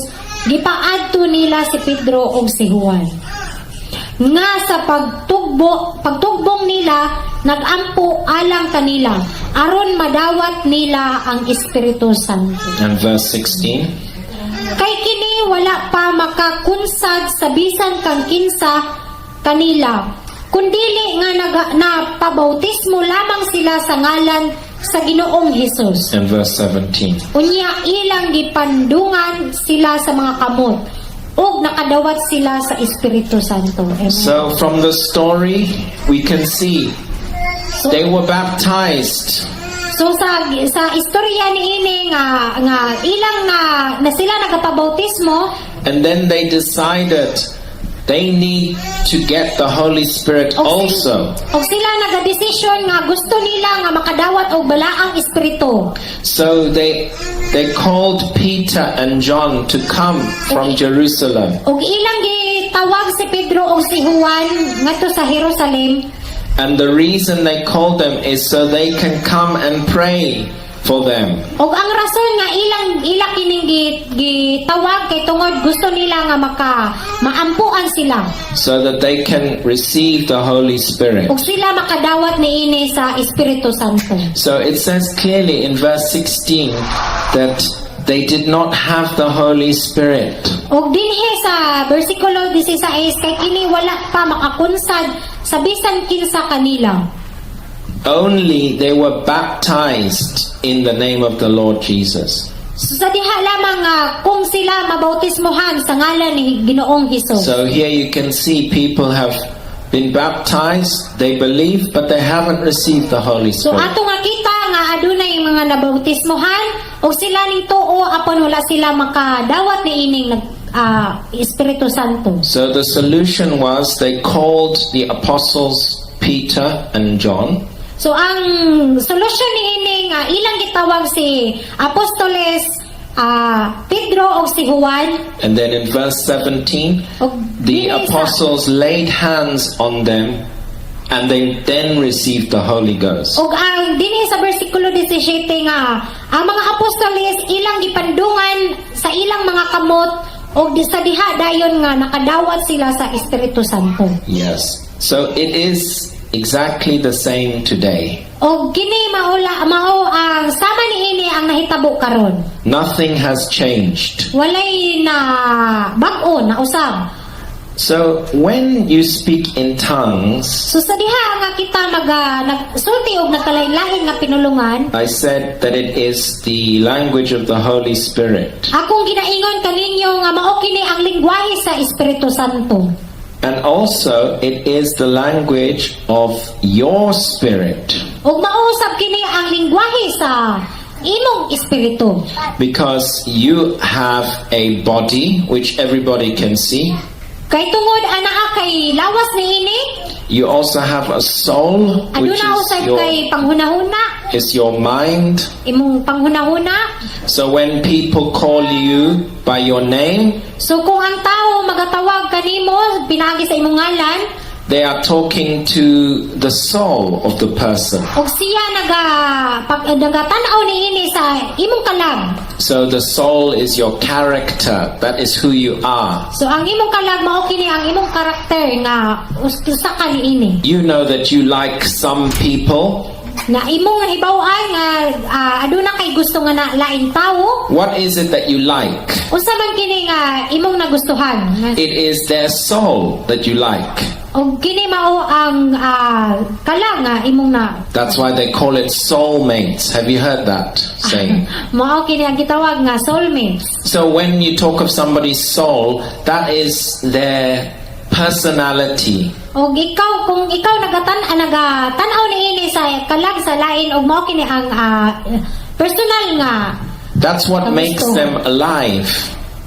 [SPEAKER 3] gipaadto nila si Pedro ug si Juan. Nga sa pagtugbong nila nagampo alang kanila aron madawat nila ang Espiritu Santo.
[SPEAKER 2] And verse 16.
[SPEAKER 3] Kay kini wala pa makakunsad sa bisan kang kinsa kanila kundili nga napabautismo lamang sila sa ngalan sa Ginoong Hesus.
[SPEAKER 2] And verse 17.
[SPEAKER 3] Unya ilang gipandungan sila sa mga kamot ug nakadawat sila sa Espiritu Santo. Amen.
[SPEAKER 2] So from the story we can see they were baptized.
[SPEAKER 3] So sa istorya niini nga ilang na sila nagapabautismo
[SPEAKER 2] And then they decided they need to get the Holy Spirit also.
[SPEAKER 3] og sila nagadesisyon nga gusto nila nga makadawat og balaang espiritu.
[SPEAKER 2] So they called Peter and John to come from Jerusalem.
[SPEAKER 3] Og ilang gitawag si Pedro og si Juan ngadto sa Jerusalem.
[SPEAKER 2] And the reason they called them is so they can come and pray for them.
[SPEAKER 3] Og ang rason nga ila kining gitawag kay tungod gusto nila nga maampuan sila.
[SPEAKER 2] So that they can receive the Holy Spirit.
[SPEAKER 3] Og sila makadawat niini sa Espiritu Santo.
[SPEAKER 2] So it says clearly in verse 16 that they did not have the Holy Spirit.
[SPEAKER 3] Og dinhi sa bersikulo 16 kay kini wala pa makakunsad sa bisan kinsa kanila.
[SPEAKER 2] Only they were baptized in the name of the Lord Jesus.
[SPEAKER 3] So, sa diha lamang kung sila mabautismohan sa ngalan ni Ginoong Hesus.
[SPEAKER 2] So here you can see people have been baptized, they believe, but they haven't received the Holy
[SPEAKER 3] So
[SPEAKER 2] Spirit.
[SPEAKER 3] ato nga kita nga adunay mga nabautismohan o sila ning tuo apan wala sila makadawat ni ining Espiritu Santo.
[SPEAKER 2] So the solution was they called the apostles Peter and John.
[SPEAKER 3] So ang solusyon niini nga ilang gitawag si Apostoles Pedro o si Juan.
[SPEAKER 2] And then in verse 17,
[SPEAKER 3] Og
[SPEAKER 2] the
[SPEAKER 3] dinhi sa-
[SPEAKER 2] apostles laid hands on them and they then received the Holy Ghost.
[SPEAKER 3] Og ang dinhi sa bersikulo 17 nga ang mga apostoles ilang gipandungan sa ilang mga kamot og sa diha dayon nga nakadawat sila sa Espiritu Santo.
[SPEAKER 2] Yes. So it is exactly the same today.
[SPEAKER 3] Og kini mao ang sama niini ang nahitabo karon.
[SPEAKER 2] Nothing has changed.
[SPEAKER 3] Walay na bag-o na usab.
[SPEAKER 2] So when you speak in tongues,
[SPEAKER 3] So sa diha nga kita nagsulti og nagkalain-lain nga pinulungan,
[SPEAKER 2] I said that it is the language of the Holy Spirit.
[SPEAKER 3] akong ginaingon kaninyo nga mao kini ang lingwahe sa Espiritu Santo.
[SPEAKER 2] And also it is the language of your spirit.
[SPEAKER 3] Og mausab kini ang lingwahe sa imong espiritu.
[SPEAKER 2] Because you have a body which everybody can see.
[SPEAKER 3] Kay tungod anaa kay lawas niini,
[SPEAKER 2] You also have a soul which
[SPEAKER 3] aduna usab
[SPEAKER 2] is
[SPEAKER 3] kay panghunahuna,
[SPEAKER 2] your mind.
[SPEAKER 3] imong panghunahuna.
[SPEAKER 2] So when people call you by your name,
[SPEAKER 3] So kung ang tao magatawag kanimo pinagi sa imong ngalan,
[SPEAKER 2] they are talking to the soul of the person.
[SPEAKER 3] og siya nagatanaw niini sa imong kalag.
[SPEAKER 2] So the soul is your character. That is who you are.
[SPEAKER 3] So ang imong kalag mao kini ang imong karakter nga usa ka niini.
[SPEAKER 2] You know that you like some people.
[SPEAKER 3] Na imong hibaw-an nga aduna kay gusto nga na lain tawo.
[SPEAKER 2] What is it that you like?
[SPEAKER 3] Unsa man kini nga imong nagustuhan?
[SPEAKER 2] It is their soul that you like.
[SPEAKER 3] Og kini mao ang kalang nga imong na.
[SPEAKER 2] That's why they call it soulmates. Have you heard that saying?
[SPEAKER 3] Mao kini ang gitawag nga soulmates.
[SPEAKER 2] So when you talk of somebody's soul, that is their personality.
[SPEAKER 3] Og kung ikaw nagatanaw niini sa kalag sa lain og mao kini ang personal nga.
[SPEAKER 2] That's what makes them alive.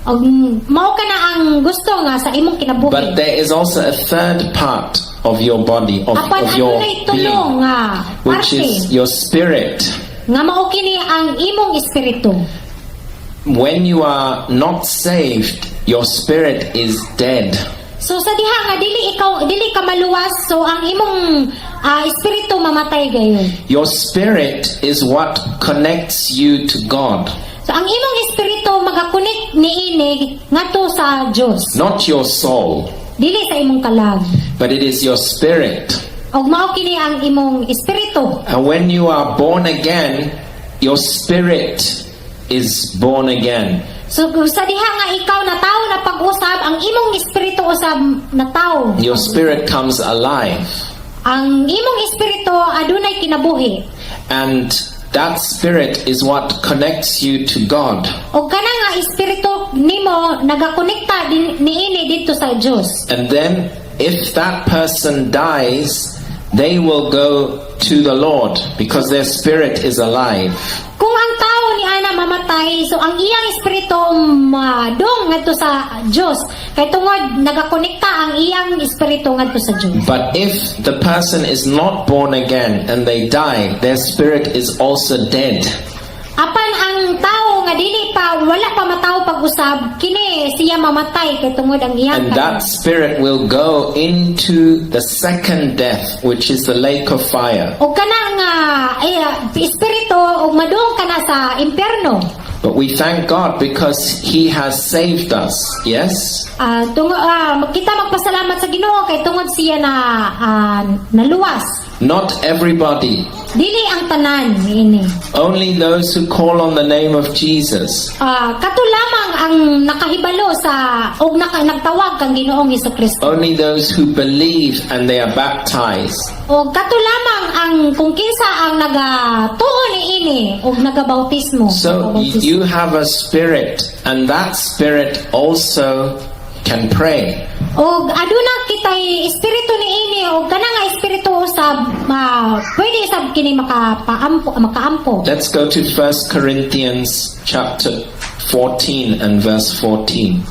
[SPEAKER 3] Og mao kana ang gusto nga sa imong kinabuhi.
[SPEAKER 2] But there is also a third part of your body, of
[SPEAKER 3] Apan
[SPEAKER 2] your
[SPEAKER 3] adunay tulong
[SPEAKER 2] being,
[SPEAKER 3] nga
[SPEAKER 2] which
[SPEAKER 3] parte
[SPEAKER 2] is your spirit.
[SPEAKER 3] nga mao kini ang imong espiritu.
[SPEAKER 2] When you are not saved, your spirit is dead.
[SPEAKER 3] So sa diha nga dili ka maluwas, so ang imong espiritu mamatay gayon.
[SPEAKER 2] Your spirit is what connects you to God,
[SPEAKER 3] So ang imong espiritu magakunik niini ngadto sa Dios.
[SPEAKER 2] not your soul,
[SPEAKER 3] Dili sa imong kalag.
[SPEAKER 2] but it is your spirit.
[SPEAKER 3] Og mao kini ang imong espiritu.
[SPEAKER 2] And when you are born again, your spirit is born again.
[SPEAKER 3] So sa diha nga ikaw na tao na pag-usab, ang imong espiritu usab na tao.
[SPEAKER 2] Your spirit comes alive.
[SPEAKER 3] Ang imong espiritu adunay kinabuhi.
[SPEAKER 2] And that spirit is what connects you to God.
[SPEAKER 3] O kana nga espiritu nimo nagakonekta niini dito sa Dios.
[SPEAKER 2] And then, if that person dies, they will go to the Lord because their spirit is alive.
[SPEAKER 3] Kung ang tao ni ana mamatay, so ang iyang espiritu madong ngadto sa Dios. Kay tungod nagakonekta ang iyang espiritu ngadto sa Dios.
[SPEAKER 2] But if the person is not born again and they die, their spirit is also dead.
[SPEAKER 3] Apan ang tao nga dili pa wala pa mataw pag-usab, kini siya mamatay kay tungod ang iyang
[SPEAKER 2] And that spirit will go into the second death, which is the lake of fire.
[SPEAKER 3] o kana nga espiritu og madung kana sa impierno.
[SPEAKER 2] But we thank God because He has saved us. Yes?
[SPEAKER 3] Kita magpasalamat sa Ginoo kay tungod siya na naluwas.
[SPEAKER 2] Not everybody.
[SPEAKER 3] Dili ang tanan niini.
[SPEAKER 2] Only those who call on the name of Jesus.
[SPEAKER 3] Kato lamang ang nakahibalo sa og nagtawag kang Ginoong Hesukristo.
[SPEAKER 2] Only those who believe and they are baptized.
[SPEAKER 3] Og kato lamang ang kung kinsa ang nagatuo niini og nagabautismo.
[SPEAKER 2] So you have a spirit, and that spirit also can pray.
[SPEAKER 3] Og aduna kitay espiritu niini og kana nga espiritu usab pwede sab kini makaampo.
[SPEAKER 2] Let's go to 1 Corinthians chapter 14 and verse 14.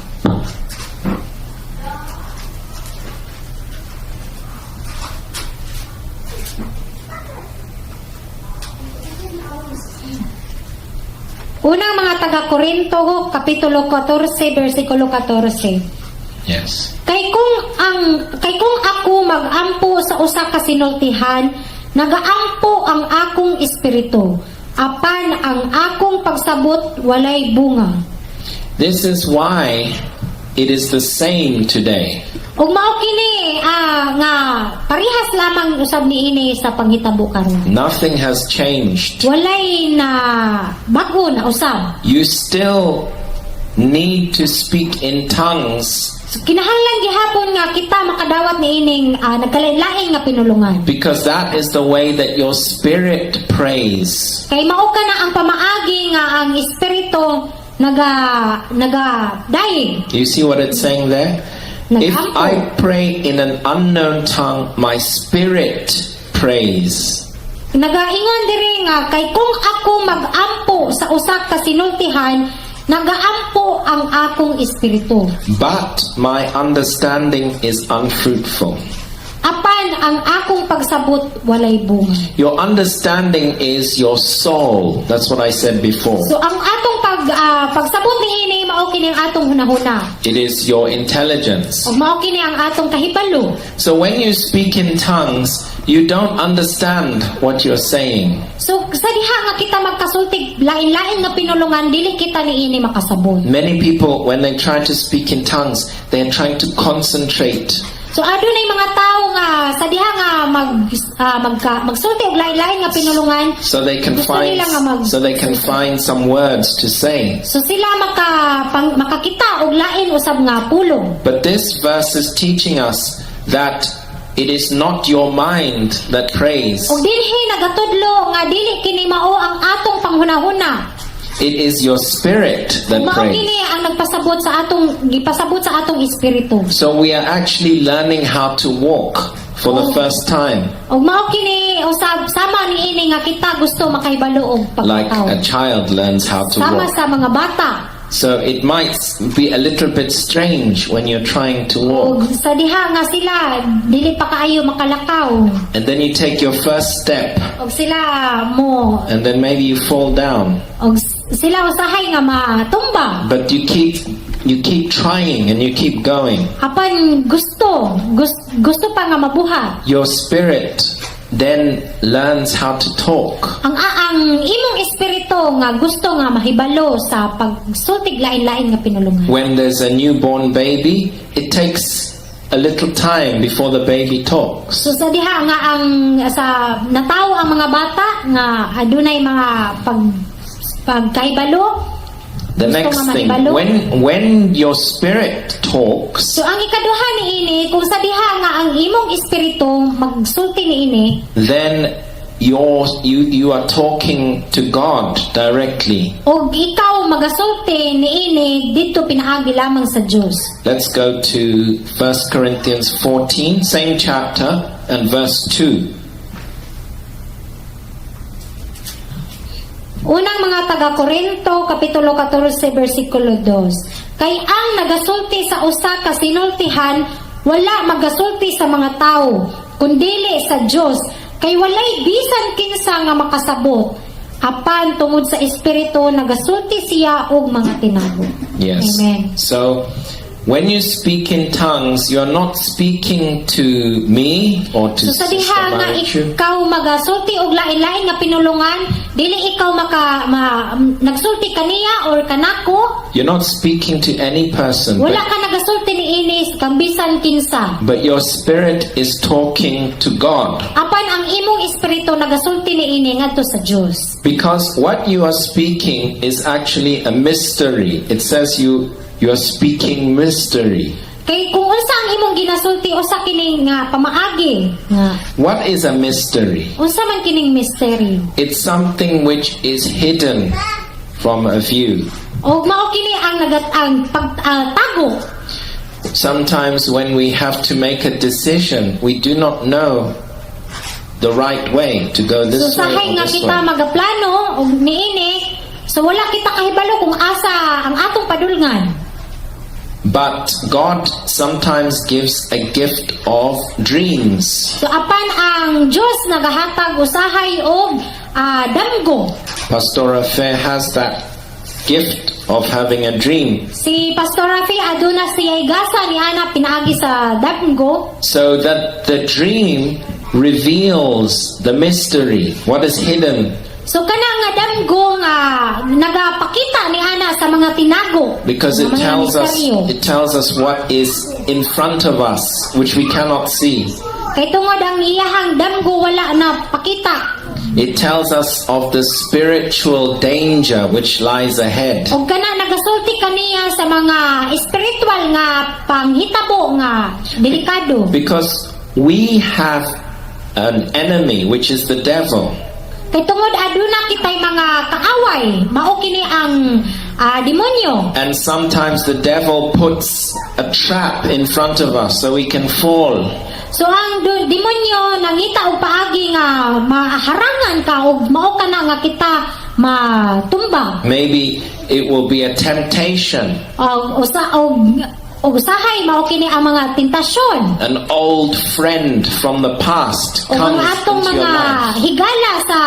[SPEAKER 3] Unang mga taga-Korinto, Kapitulo 14, versikulo 14.
[SPEAKER 2] Yes.
[SPEAKER 3] Kay kung ako magampo sa usa ka sinultihan, nagaampo ang akong espiritu, apan ang akong pagsabot walay bunga.
[SPEAKER 2] This is why it is the same today.
[SPEAKER 3] Ug mao kini nga parehas lamang usab niini sa panghitabo karon.
[SPEAKER 2] Nothing has changed.
[SPEAKER 3] Walay na bago na usab.
[SPEAKER 2] You still need to speak in tongues
[SPEAKER 3] So, kinahanglan gihapon nga kita makadawat niining nagkalain-lain nga pinulungan.
[SPEAKER 2] because that is the way that your spirit prays.
[SPEAKER 3] Kay mao ka na ang pamaagi nga ang espiritu naga daig.
[SPEAKER 2] You see what it's saying there? If I pray in an unknown tongue, my spirit prays.
[SPEAKER 3] Nagaingon diri nga kay kung ako magampo sa usa ka sinultihan, nagaampo ang akong espiritu.
[SPEAKER 2] But my understanding is unfruitful.
[SPEAKER 3] Apan ang akong pagsabot walay bunga.
[SPEAKER 2] Your understanding is your soul. That's what I said before.
[SPEAKER 3] So ang atong pagsabot niini mao kini ang atong hunahuna.
[SPEAKER 2] It is your intelligence.
[SPEAKER 3] Ug mao kini ang atong kahibalo.
[SPEAKER 2] So when you speak in tongues, you don't understand what you're saying.
[SPEAKER 3] So sa diha nga kita magkasultig lain-lain nga pinulungan dili kita niini makasabot.
[SPEAKER 2] Many people, when they try to speak in tongues, they're trying to concentrate.
[SPEAKER 3] So adunay mga tao nga sa diha nga magsulti og lain-lain nga pinulungan.
[SPEAKER 2] So they can
[SPEAKER 3] Gusto
[SPEAKER 2] find
[SPEAKER 3] nila nga
[SPEAKER 2] find some words to say.
[SPEAKER 3] So sila makakita og lain usab nga pulong.
[SPEAKER 2] But this verse is teaching us that it is not your mind that prays.
[SPEAKER 3] Og dinhi nagatudlo nga dili kini mao ang atong panghunahuna.
[SPEAKER 2] It is your spirit that
[SPEAKER 3] Mao
[SPEAKER 2] prays.
[SPEAKER 3] kini ang nagpasabot sa atong espiritu.
[SPEAKER 2] So we are actually learning how to walk for the first time,
[SPEAKER 3] Og mao kini usab sama niini nga kita gusto makahibalo og
[SPEAKER 2] like
[SPEAKER 3] pagkatao.
[SPEAKER 2] a child learns how to
[SPEAKER 3] Sama
[SPEAKER 2] walk.
[SPEAKER 3] sa mga bata.
[SPEAKER 2] So it might be a little bit strange when you're trying to
[SPEAKER 3] Og
[SPEAKER 2] walk.
[SPEAKER 3] sa diha nga sila dili pa kaayo makalakaw.
[SPEAKER 2] And then you take your first step,
[SPEAKER 3] Og sila mo
[SPEAKER 2] and then maybe you fall down.
[SPEAKER 3] og sila usahay nga matumba.
[SPEAKER 2] But you keep trying and you keep going.
[SPEAKER 3] Apan gusto pa nga mabuhat.
[SPEAKER 2] Your spirit then learns how to talk.
[SPEAKER 3] Ang imong espiritu nga gusto nga mahibalo sa pagsultig lain-lain nga pinulungan.
[SPEAKER 2] When there's a newborn baby, it takes a little time before the baby talks.
[SPEAKER 3] So sa diha nga sa natawo ang mga bata nga adunay mga pagkahibalo.
[SPEAKER 2] The
[SPEAKER 3] Gusto
[SPEAKER 2] next
[SPEAKER 3] nga
[SPEAKER 2] thing,
[SPEAKER 3] mahibalo.
[SPEAKER 2] when your spirit talks,
[SPEAKER 3] So ang ikaduha niini kung sa diha nga ang imong espiritu magsulti niini,
[SPEAKER 2] then you are talking to God directly.
[SPEAKER 3] og ikaw magasulti niini dito pinaagi lamang sa Dios.
[SPEAKER 2] Let's go to 1 Corinthians 14, same chapter, and verse 2.
[SPEAKER 3] Unang mga taga-Korinto, Kapitulo 14, versikulo 2. Kay ang nagasulti sa usa ka sinultihan, wala magasulti sa mga tao, kundili sa Dios, kay walay bisan kinsa nga makasabot. Apan tungod sa Espiritu, nagasulti siya og mga tinago.
[SPEAKER 2] Yes.
[SPEAKER 3] Amen.
[SPEAKER 2] So, when you speak in tongues, you're not speaking to me or to
[SPEAKER 3] So sa
[SPEAKER 2] Sister
[SPEAKER 3] diha nga
[SPEAKER 2] Marichu.
[SPEAKER 3] ikaw magasulti og lain-lain nga pinulungan, dili ikaw nagsulti kaniya or kanako,
[SPEAKER 2] You're not speaking to any person,
[SPEAKER 3] wala
[SPEAKER 2] but,
[SPEAKER 3] ka nagasulti ni inis kang bisan kinsa.
[SPEAKER 2] but your spirit is talking to God.
[SPEAKER 3] Apan ang imong espiritu nagasulti ni ini ngadto sa Dios.
[SPEAKER 2] Because what you are speaking is actually a mystery. It says you are speaking mystery.
[SPEAKER 3] Kay kung unsa ang imong ginasulti usa kining nga pamaagi nga
[SPEAKER 2] What is a mystery?
[SPEAKER 3] unsa man kining misteryo.
[SPEAKER 2] It's something which is hidden from a view.
[SPEAKER 3] Og mao kini ang pagtago.
[SPEAKER 2] Sometimes when we have to make a decision, we do not know the right way to go
[SPEAKER 3] So
[SPEAKER 2] this way
[SPEAKER 3] sahay
[SPEAKER 2] or
[SPEAKER 3] nga
[SPEAKER 2] this
[SPEAKER 3] kita
[SPEAKER 2] way.
[SPEAKER 3] magaplano og niini, so wala kita kahibalo kung asa ang atong padulngan.
[SPEAKER 2] But God sometimes gives a gift of dreams.
[SPEAKER 3] So apan ang Dios nagahatag usahay og damgo.
[SPEAKER 2] Pastor Fair has that gift of having a dream.
[SPEAKER 3] Si Pastor Rafi aduna siya gasa ni ana pinaagi sa damgo.
[SPEAKER 2] So that the dream reveals the mystery, what is hidden.
[SPEAKER 3] So kana nga damgo nga nagapakita ni ana sa mga tinago.
[SPEAKER 2] Because
[SPEAKER 3] sa mga misteryo.
[SPEAKER 2] it tells us what is in front of us, which we cannot see.
[SPEAKER 3] Kay tungod ang iyahang damgo wala na pakita.
[SPEAKER 2] It tells us of the spiritual danger which lies ahead.
[SPEAKER 3] Og kana nagasulti kaniya sa mga spiritual nga panghitabo nga delikado.
[SPEAKER 2] Because we have an enemy, which is the devil.
[SPEAKER 3] Kay tungod aduna kitay mga kaaway, mao kini ang demonyo.
[SPEAKER 2] And sometimes the devil puts a trap in front of us so we can fall.
[SPEAKER 3] So ang demonyo nangita og paagi nga maharangan ka og mao kana nga kita matumbang.
[SPEAKER 2] Maybe it will be a temptation.
[SPEAKER 3] Og usahay mao kini ang mga tentasyon.
[SPEAKER 2] An old friend from the past
[SPEAKER 3] O
[SPEAKER 2] comes
[SPEAKER 3] mga atong
[SPEAKER 2] into your
[SPEAKER 3] mga
[SPEAKER 2] life.
[SPEAKER 3] higala sa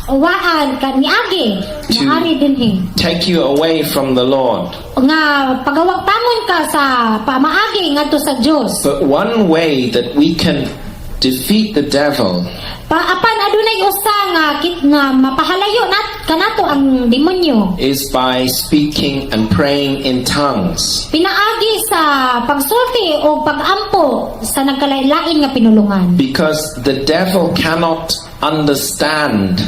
[SPEAKER 3] waan kaniagi maari dinhi.
[SPEAKER 2] Take you away from the Lord.
[SPEAKER 3] Nga pagawagtamon ka sa pamaagi ngadto sa Dios.
[SPEAKER 2] But one way that we can defeat the devil
[SPEAKER 3] Apan adunay usa nga mapahalayo kanato ang demonyo.
[SPEAKER 2] is by speaking and praying in tongues.
[SPEAKER 3] Pinaagi sa pagsulti o pagampo sa nagkalain-lain nga pinulungan.
[SPEAKER 2] Because the devil cannot understand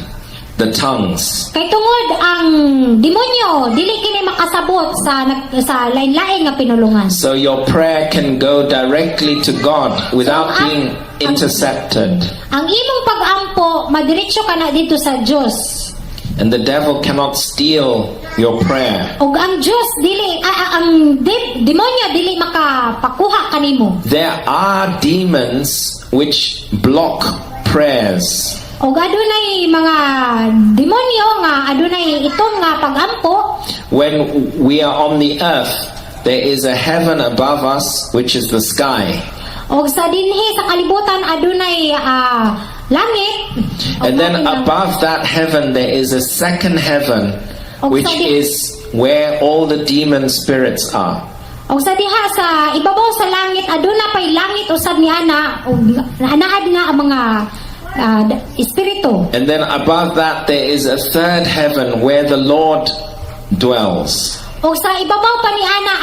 [SPEAKER 2] the tongues.
[SPEAKER 3] Kay tungod ang demonyo dili kini makasabot sa lain-lain nga pinulungan.
[SPEAKER 2] So your prayer can go directly to God without being intercepted.
[SPEAKER 3] Ang imong pagampo madiretso kana dito sa Dios.
[SPEAKER 2] And the devil cannot steal your prayer.
[SPEAKER 3] Og ang Dios dili ang demonyo dili makapakuha kanimo.
[SPEAKER 2] There are demons which block prayers.
[SPEAKER 3] Og adunay mga demonyo nga adunay itong nga pagampo.
[SPEAKER 2] When we are on the earth, there is a heaven above us, which is the sky.
[SPEAKER 3] Og sa dinhi sa kalibutan adunay langit.
[SPEAKER 2] And then above that heaven, there is a second heaven, which is where all the demon spirits are.
[SPEAKER 3] Og sa diha sa ibabaw sa langit aduna pay langit usab ni ana og anaad nga ang mga espiritu.
[SPEAKER 2] And then above that, there is a third heaven where the Lord dwells.
[SPEAKER 3] Og sa ibabaw pa ni ana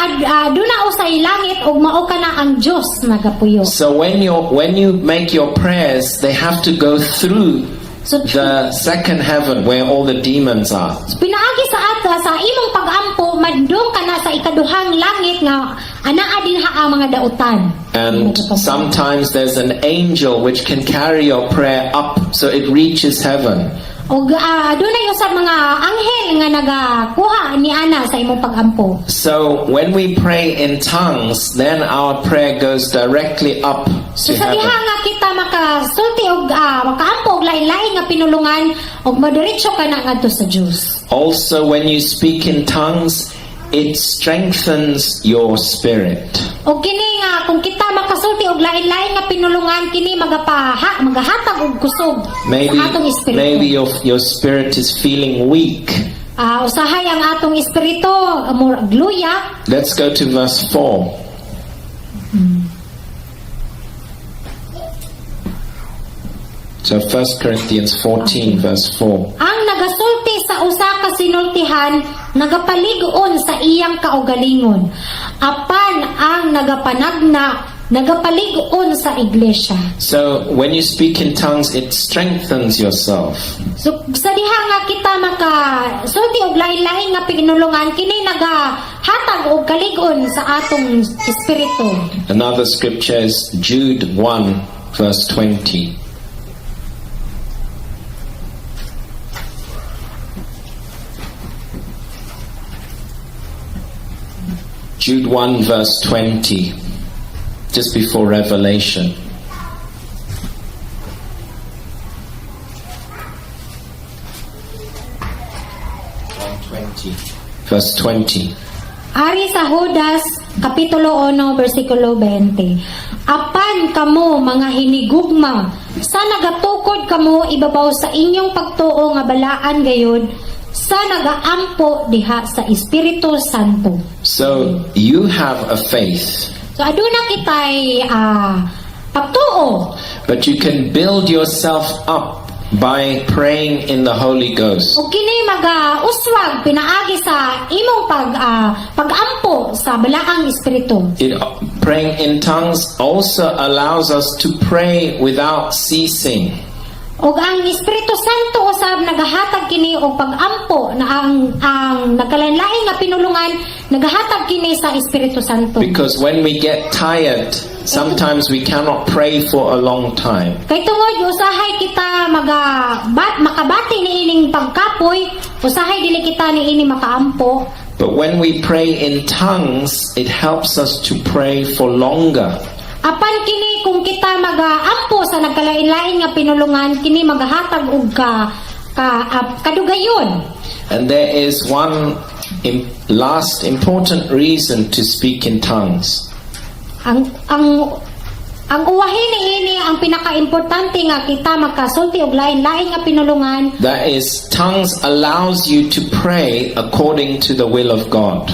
[SPEAKER 3] aduna usay langit og mao kana ang Dios nagapuyo.
[SPEAKER 2] So when you make your prayers, they have to go through
[SPEAKER 3] So
[SPEAKER 2] the second heaven where all the demons are.
[SPEAKER 3] pinaagi sa ata sa imong pagampo madung kana sa ikaduhang langit nga anaa din ha ang mga dautan.
[SPEAKER 2] And sometimes there's an angel which can carry your prayer up so it reaches heaven.
[SPEAKER 3] Og adunay usab mga anghel nga nagakuha ni ana sa imong pagampo.
[SPEAKER 2] So when we pray in tongues, then our prayer goes directly up
[SPEAKER 3] So
[SPEAKER 2] to
[SPEAKER 3] sa diha
[SPEAKER 2] heaven.
[SPEAKER 3] nga kita makasulti og makaampo og lain-lain nga pinulungan og madiretso kana ngadto sa Dios.
[SPEAKER 2] Also, when you speak in tongues, it strengthens your spirit.
[SPEAKER 3] Og kini nga kung kita makasulti og lain-lain nga pinulungan kini magahatag og kusog sa atong espiritu.
[SPEAKER 2] Maybe your spirit is feeling weak.
[SPEAKER 3] Usahay ang atong espiritu more gluya.
[SPEAKER 2] Let's go to verse 4. So 1 Corinthians 14 verse 4.
[SPEAKER 3] Ang nagasulti sa usa ka sinultihan nagapalig-on sa iyang kaugalingon. Apan ang nagapalig-on sa iglesia.
[SPEAKER 2] So when you speak in tongues, it strengthens yourself.
[SPEAKER 3] So sa diha nga kita makasulti og lain-lain nga pinulungan kini nagahatag og kalig-on sa atong espiritu.
[SPEAKER 2] Another scripture is Jude 1 verse 20. Jude 1 verse 20, just before Revelation. Verse 20.
[SPEAKER 3] Ari sa Judas Kapitulo 1, versikulo 20. Apan kamo mga hinigugma, sa nagatukod kamo ibabaw sa inyong pagtuo nga balaan gayud, sa nagaampo diha sa Espiritu Santo.
[SPEAKER 2] So you have a faith,
[SPEAKER 3] So aduna kitay pagtuo.
[SPEAKER 2] but you can build yourself up by praying in the Holy Ghost.
[SPEAKER 3] O kini uswag pinaagi sa imong pagampo sa balaang espiritu.
[SPEAKER 2] Praying in tongues also allows us to pray without ceasing.
[SPEAKER 3] Og ang Espiritu Santo usab nagahatag kini og pagampo na ang nagkalain-lain nga pinulungan nagahatag kini sa Espiritu Santo.
[SPEAKER 2] Because when we get tired, sometimes we cannot pray for a long time.
[SPEAKER 3] Kay tungod usahay kita makabati niining pagkapoy, usahay dili kita niini makaampo.
[SPEAKER 2] But when we pray in tongues, it helps us to pray for longer.
[SPEAKER 3] Apan kini kung kita magaampo sa nagkalain-lain nga pinulungan, kini magahatag og kadugayon.
[SPEAKER 2] And there is one last important reason to speak in tongues.
[SPEAKER 3] Ang uwahin niini ang pinaka-importante nga kita magkasulti og lain-lain nga pinulungan.
[SPEAKER 2] That is, tongues allows you to pray according to the will of God.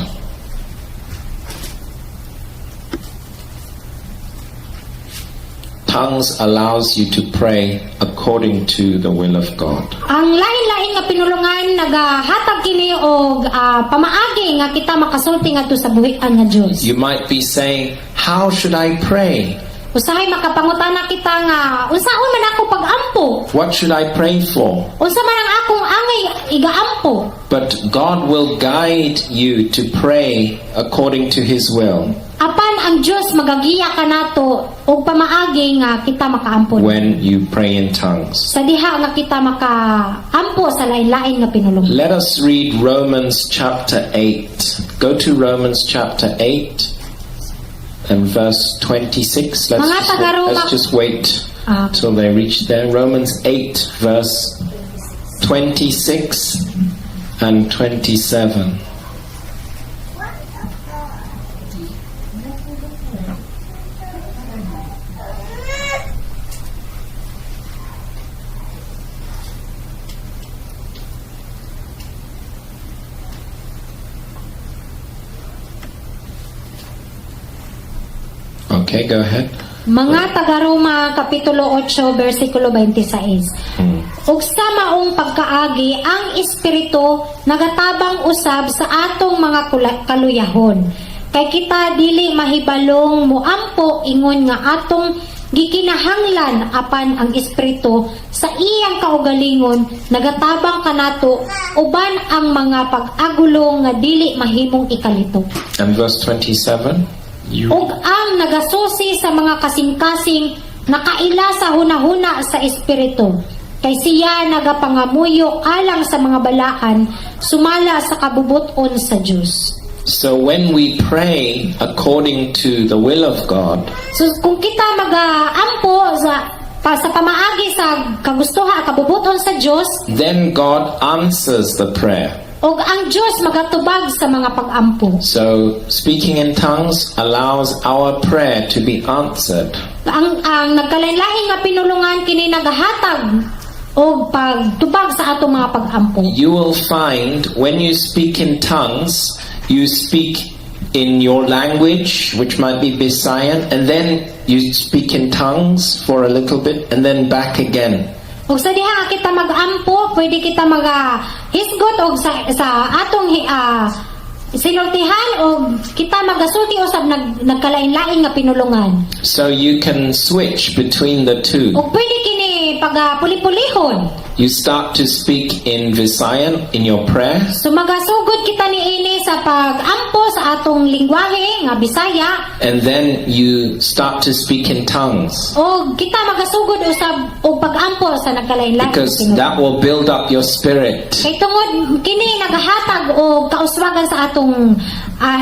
[SPEAKER 2] Tongues allows you to pray according to the will of God.
[SPEAKER 3] Ang lain-lain nga pinulungan nagahatag kini og pamaagi nga kita makasulti ngadto sa buhi-an nga Dios.
[SPEAKER 2] You might be saying, how should I pray?
[SPEAKER 3] Usahay makapangutana kita nga unsaon man ako pagampo?
[SPEAKER 2] What should I pray for?
[SPEAKER 3] Unsa man ang akong angay igaampo?
[SPEAKER 2] But God will guide you to pray according to His will
[SPEAKER 3] Apan ang Dios magagiya kanato og pamaagi nga kita makaampo.
[SPEAKER 2] when you pray in tongues.
[SPEAKER 3] Sa diha nga kita makaampo sa lain-lain nga pinulungan.
[SPEAKER 2] Let us read Romans chapter 8. Go to Romans chapter 8 and verse 26. Let's just wait till they reach there. Romans 8 verse 26 and 27. Okay, go ahead.
[SPEAKER 3] Mga taga-Roma Kapitulo 8 versikulo 26. Ug sa maong pagkaagi ang Espiritu nagatabang usab sa atong mga kaluyahon. Kay kita dili mahibalong muampo ingon nga atong gikinahanglan, apan ang Espiritu sa iyang kaugalingon nagatabang kanato uban ang mga pag-agulo nga dili mahimong ikalito.
[SPEAKER 2] And verse 27.
[SPEAKER 3] Ug ang nagasusi sa mga kasing-kasing nakaila sa hunahuna sa Espiritu. Kay siya nagapangamuyo alang sa mga balaan sumala sa kabubuton sa Dios.
[SPEAKER 2] So when we pray according to the will of God,
[SPEAKER 3] So kung kita mag-aampo sa pamaagi sa kabubuton sa Dios,
[SPEAKER 2] then God answers the prayer.
[SPEAKER 3] og ang Dios magatubag sa mga pag-ampo.
[SPEAKER 2] So speaking in tongues allows our prayer to be answered.
[SPEAKER 3] Ang nagkalain-lain nga pinulungan kini nagahatag og pagtubag sa atong mga pag-ampo.
[SPEAKER 2] You will find when you speak in tongues, you speak in your language, which might be Visayan, and then you speak in tongues for a little bit, and then back again.
[SPEAKER 3] Og sa diha kita mag-ampo, pwede kita hisgot og sa atong sinultihan og kita magasulti usab nagkalain-lain nga pinulungan.
[SPEAKER 2] So you can switch between the two.
[SPEAKER 3] Og pwede kini pagapuli-pulihon.
[SPEAKER 2] You start to speak in Visayan in your prayer,
[SPEAKER 3] So magasugod kita niini sa pag-ampo sa atong lingwahe nga Bisaya,
[SPEAKER 2] and then you start to speak in tongues,
[SPEAKER 3] og kita magasugod usab og pag-ampo sa nagkalain-lain nga
[SPEAKER 2] because
[SPEAKER 3] pinulungan.
[SPEAKER 2] that will build up your spirit.
[SPEAKER 3] Kay tungod kini nagahatag og kauswagan sa atong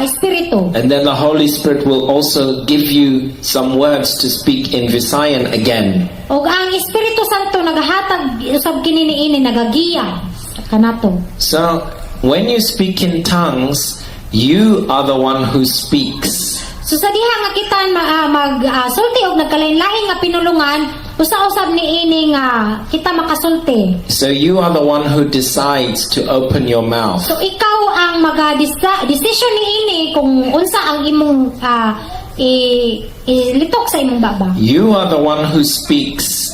[SPEAKER 3] espiritu.
[SPEAKER 2] And then the Holy Spirit will also give you some words to speak in Visayan again.
[SPEAKER 3] Og ang Espiritu Santo nagahatag usab kini niini nagagiya kanato.
[SPEAKER 2] So when you speak in tongues, You are the one who speaks.
[SPEAKER 3] So sa diha nga kita sulti og nagkalain-lain nga pinulungan, usa-usab niini nga kita makasulti.
[SPEAKER 2] So you are the one who decides to open your mouth.
[SPEAKER 3] So ikaw ang decision niini kung unsa ang imong ilitok sa imong baba.
[SPEAKER 2] You are the one who speaks,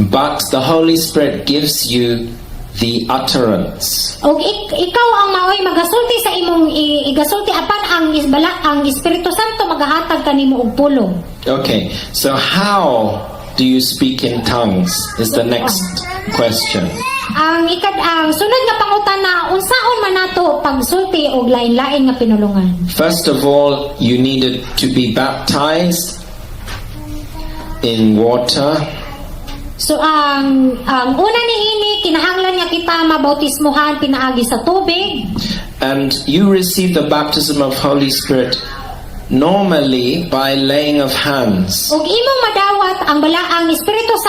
[SPEAKER 2] but the Holy Spirit gives you the utterance.
[SPEAKER 3] Og ikaw ang maoy magasulti sa imong igasulti apan ang Espiritu Santo magahatag kanimo og pulong.
[SPEAKER 2] Okay, so how do you speak in tongues is the next question.
[SPEAKER 3] Ang sunod nga pangutana, unsaon man nato pagsulti og lain-lain nga pinulungan?
[SPEAKER 2] First of all, you needed to be baptized in water.
[SPEAKER 3] So ang una niini kinahanglan nga kita mabautismohan pinaagi sa tubig.
[SPEAKER 2] And you receive the baptism of Holy Spirit normally by laying of hands.
[SPEAKER 3] Ug imong madawat ang balaang Espiritu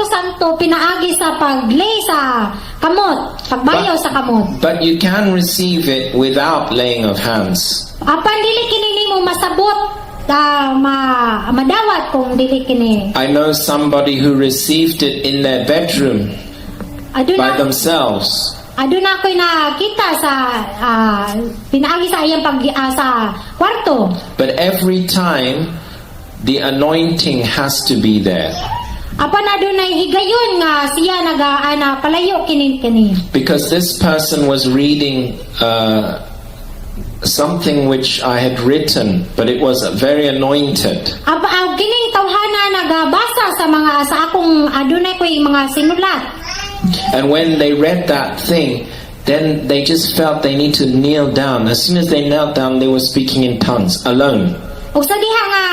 [SPEAKER 3] Santo pinaagi sa paglay sa kamot, pagbayaw sa kamot.
[SPEAKER 2] But you can receive it without laying of hands.
[SPEAKER 3] Apan dili kini nimo masabot madawat kung dili kini.
[SPEAKER 2] I know somebody who received it in their bedroom by themselves.
[SPEAKER 3] Aduna ko'y nakita sa pinaagi sa iyang sa kwarto.
[SPEAKER 2] But every time, the anointing has to be there.
[SPEAKER 3] Apan adunay higayon nga siya palayo kini.
[SPEAKER 2] Because this person was reading something which I had written, but it was very anointed.
[SPEAKER 3] Kining tawhana nagabasa sa akong adunay ko'y mga sinulat.
[SPEAKER 2] And when they read that thing, then they just felt they need to kneel down. As soon as they knelt down, they were speaking in tongues alone.
[SPEAKER 3] Og sa diha nga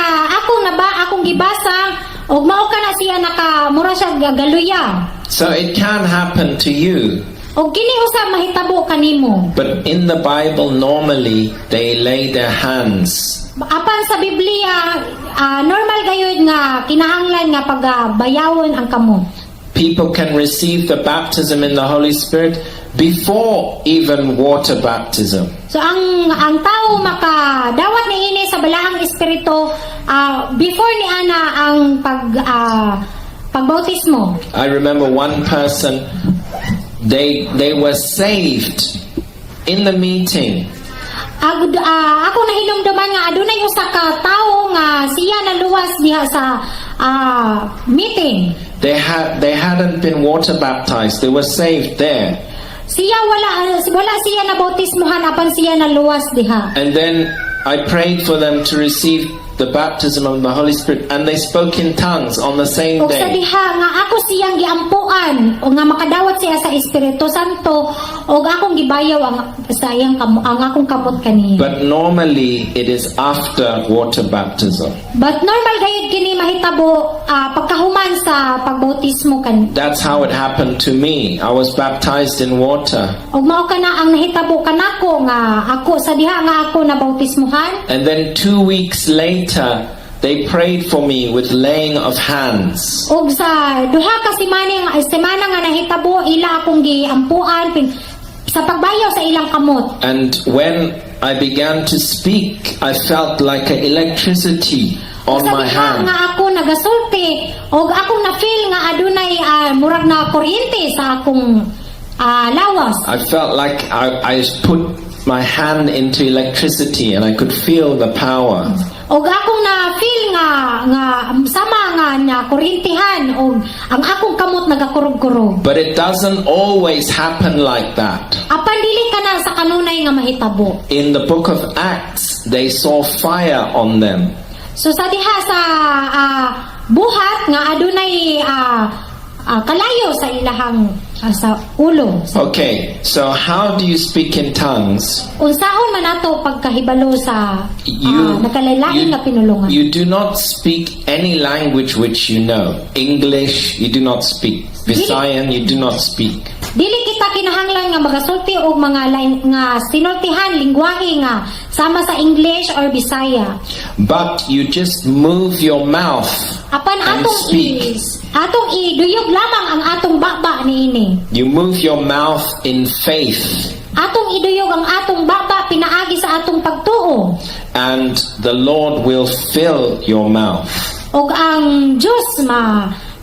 [SPEAKER 3] akong gibasa og mao kana siya nakamura siya galuya.
[SPEAKER 2] So it can happen to you.
[SPEAKER 3] Og kini usa mahitabo kanimo.
[SPEAKER 2] But in the Bible, normally they lay their hands.
[SPEAKER 3] Apan sa Biblia, normal gayud nga kinahanglan nga pagbayawon ang kamot.
[SPEAKER 2] People can receive the baptism in the Holy Spirit before even water baptism.
[SPEAKER 3] So ang tao makadawat niini sa balaang espiritu before ni ana ang pagbautismo.
[SPEAKER 2] I remember one person, they were saved in the meeting.
[SPEAKER 3] Ako nahinumduman nga adunay usa ka tawo nga siya naluwas diha sa meeting.
[SPEAKER 2] They hadn't been water baptized. They were saved there.
[SPEAKER 3] Siya wala siya nabautismohan apan siya naluwas diha.
[SPEAKER 2] And then I prayed for them to receive the baptism of the Holy Spirit, and they spoke in tongues on the same
[SPEAKER 3] Og sa
[SPEAKER 2] day.
[SPEAKER 3] diha nga ako siyang giampuan o nga makadawat siya sa Espiritu Santo og akong gibayaw ang akong kamot kaniya.
[SPEAKER 2] But normally it is after water baptism.
[SPEAKER 3] But normal gayud kini mahitabo pagkahuman sa pagbautismo kan.
[SPEAKER 2] That's how it happened to me. I was baptized in water.
[SPEAKER 3] Og mao kana ang nahitabo kanako nga ako sa diha nga ako nabautismohan.
[SPEAKER 2] And then 2 weeks later, they prayed for me with laying of hands.
[SPEAKER 3] Og sa duha ka semana nga nahitabo ila akong giampuan sa pagbayaw sa ilang kamot.
[SPEAKER 2] And when I began to speak, I felt like an electricity on my hand.
[SPEAKER 3] Nga ako nagasulti og akong na-feel nga adunay murag na kuryente sa akong lawas.
[SPEAKER 2] I felt like I put my hand into electricity and I could feel the power.
[SPEAKER 3] Og akong na-feel nga sama nga kuryentihan og ang akong kamot nagakurog-kurog.
[SPEAKER 2] But it doesn't always happen like that.
[SPEAKER 3] Apan dili kana sa kanunay nga mahitabo.
[SPEAKER 2] In the book of Acts, they saw fire on them.
[SPEAKER 3] So sa diha sa buhat nga adunay kalayo sa ilahang sa ulo.
[SPEAKER 2] Okay, so how do you speak in tongues?
[SPEAKER 3] Unsaon man nato pagkahibalo sa nakalain nga pinulungan?
[SPEAKER 2] You do not speak any language which you know. English, you do not speak. Visayan, you do not speak.
[SPEAKER 3] Dili kita kinahanglan nga magasulti og mga nga sinultihan lingwahe nga sama sa English or Bisaya.
[SPEAKER 2] But you just move your mouth
[SPEAKER 3] Apan
[SPEAKER 2] and speak.
[SPEAKER 3] atong iduyog lamang ang atong baba niini.
[SPEAKER 2] You move your mouth in faith.
[SPEAKER 3] Atong iduyog ang atong baba
[SPEAKER 2] and the Lord will fill your mouth.
[SPEAKER 3] Og ang Dios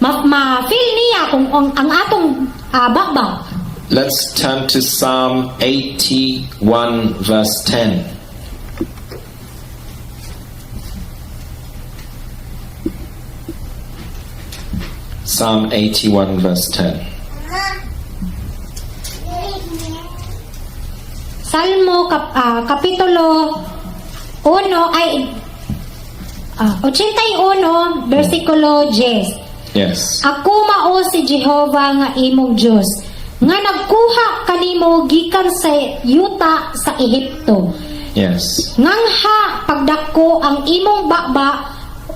[SPEAKER 3] ma-feel niya kung ang atong bakbak.
[SPEAKER 2] Let's turn to Psalm 81 verse 10. Psalm 81 verse 10.
[SPEAKER 3] Salmo kapitulo 1 ay 81 versikulo 10.
[SPEAKER 2] Yes.
[SPEAKER 3] Ako mao si Jehova nga imong Dios, nga nagkuha kanimo gikan sa yuta sa Ehipto.
[SPEAKER 2] Yes.
[SPEAKER 3] Ngangha pagdako ang imong bakba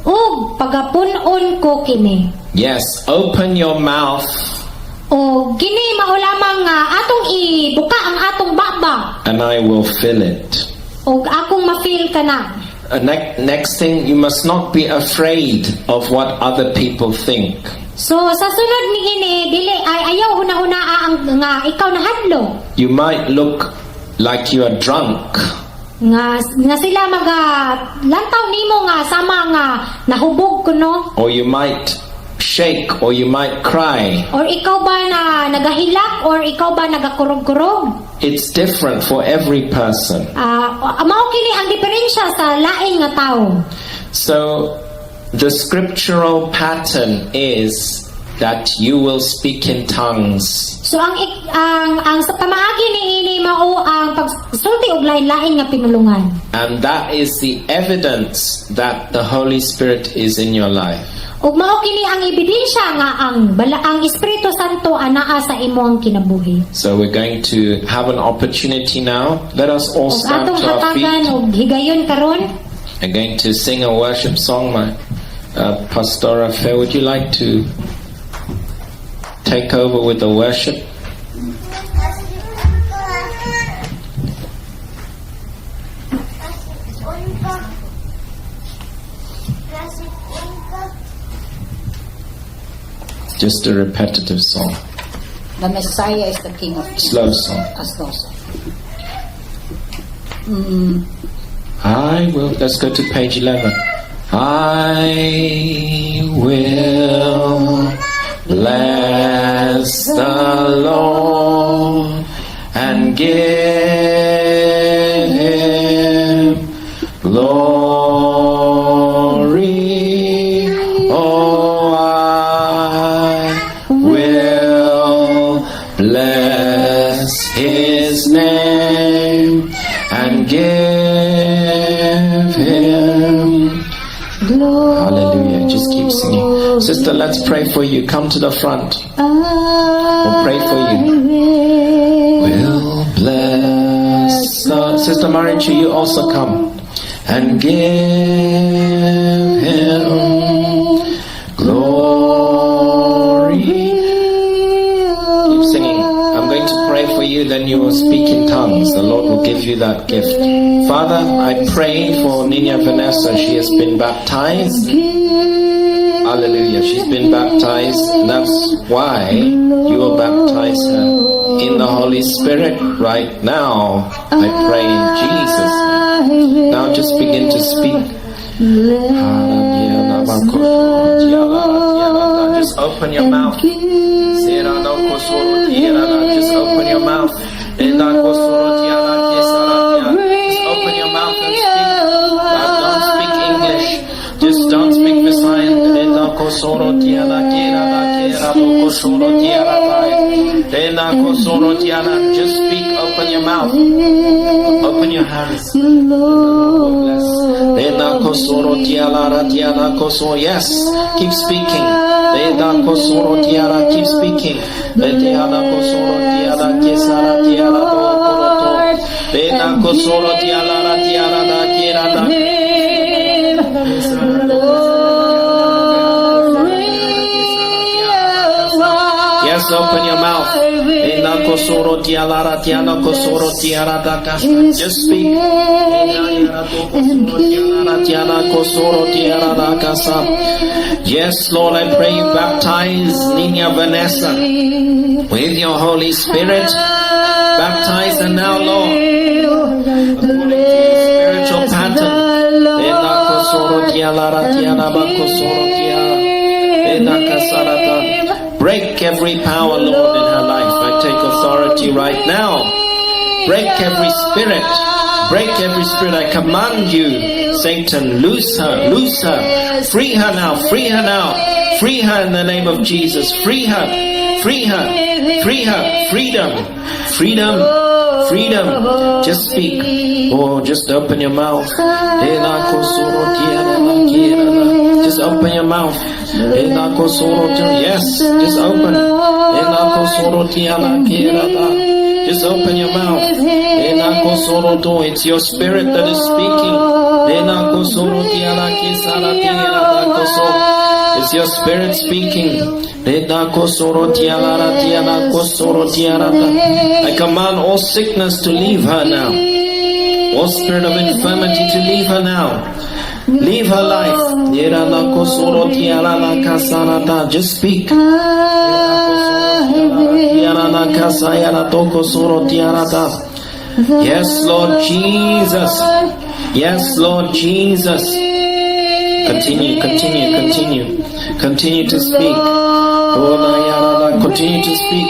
[SPEAKER 3] ug pagapunon ko kini.
[SPEAKER 2] Yes, open your mouth
[SPEAKER 3] O kini mao lamang nga atong ibuka ang atong bakba
[SPEAKER 2] and I will fill it.
[SPEAKER 3] ug akong ma-feel kana.
[SPEAKER 2] Next thing, you must not be afraid of what other people think.
[SPEAKER 3] So sa sunod ni ini dili ay ayaw una-una ang nga ikaw nahadlo
[SPEAKER 2] You might look like you are drunk,
[SPEAKER 3] nga sila lantaw nimo nga sama nga nahubog kuno,
[SPEAKER 2] or you might shake, or you might cry.
[SPEAKER 3] or ikaw ba na nagahilak, or ikaw ba nagakurog-kurog.
[SPEAKER 2] It's different for every person.
[SPEAKER 3] Mao kini ang diferensya sa lain nga tawo.
[SPEAKER 2] So the scriptural pattern is that you will speak in tongues.
[SPEAKER 3] So ang sa pamaagi niini mao ang pagsulti og lain-lain nga pinulungan.
[SPEAKER 2] And that is the evidence that the Holy Spirit is in your life.
[SPEAKER 3] Ug mao kini ang ebidensya nga ang Espiritu Santo anaa sa imong kinabuhi.
[SPEAKER 2] So we're going to have an opportunity now. Let us all
[SPEAKER 3] Ug
[SPEAKER 2] stand
[SPEAKER 3] atong
[SPEAKER 2] to our
[SPEAKER 3] hatagan
[SPEAKER 2] feet.
[SPEAKER 3] og higayon karon.
[SPEAKER 2] I'm going to sing a worship song. My Pastora Fair, would you like to take over with the worship? Just a repetitive song,
[SPEAKER 1] The Messiah is the King of Kings.
[SPEAKER 2] slow song.
[SPEAKER 1] A slow song.
[SPEAKER 2] I will. Let's go to page 11. I will bless the Lord and give Him glory. Oh, I will bless His name and give Him hallelujah. Just keep singing. Sister, let's pray for you. Come to the front. We'll pray for you. We'll bless Sister Marichu, you also come and give Him glory. Keep singing. I'm going to pray for you, then you will speak in tongues. The Lord will give you that gift. Father, I pray for Nina Vanessa. She has been baptized. Hallelujah. She's been baptized. And that's why you will baptize her in the Holy Spirit right now. I pray in Jesus' name. Now just begin to speak. Just open your mouth. Just open your mouth. Just open your mouth and speak. Don't speak English. Just don't speak Visayan. Just speak. Open your mouth. Open your hands. Yes, keep speaking. Keep speaking. Yes, open your mouth. Just speak. Yes, Lord, I pray you baptize Nina Vanessa with your Holy Spirit. Baptize her now, Lord, according to your spiritual pattern. Break every power, Lord, in her life. I take authority right now. Break every spirit. Break every spirit. I command you, Satan, loose her, loose her. Free her now, free her now. Free her in the name of Jesus. Free her, free her, free her. Freedom, freedom, freedom. Just speak. Oh, just open your mouth. Just open your mouth. Yes, just open. Just open your mouth. It's your spirit that is speaking. It's your spirit speaking. I command all sickness to leave her now. All spirit of infirmity to leave her now. Leave her life. Just speak. Yes, Lord Jesus. Yes, Lord Jesus. Continue, continue, continue. Continue to speak. Continue to speak.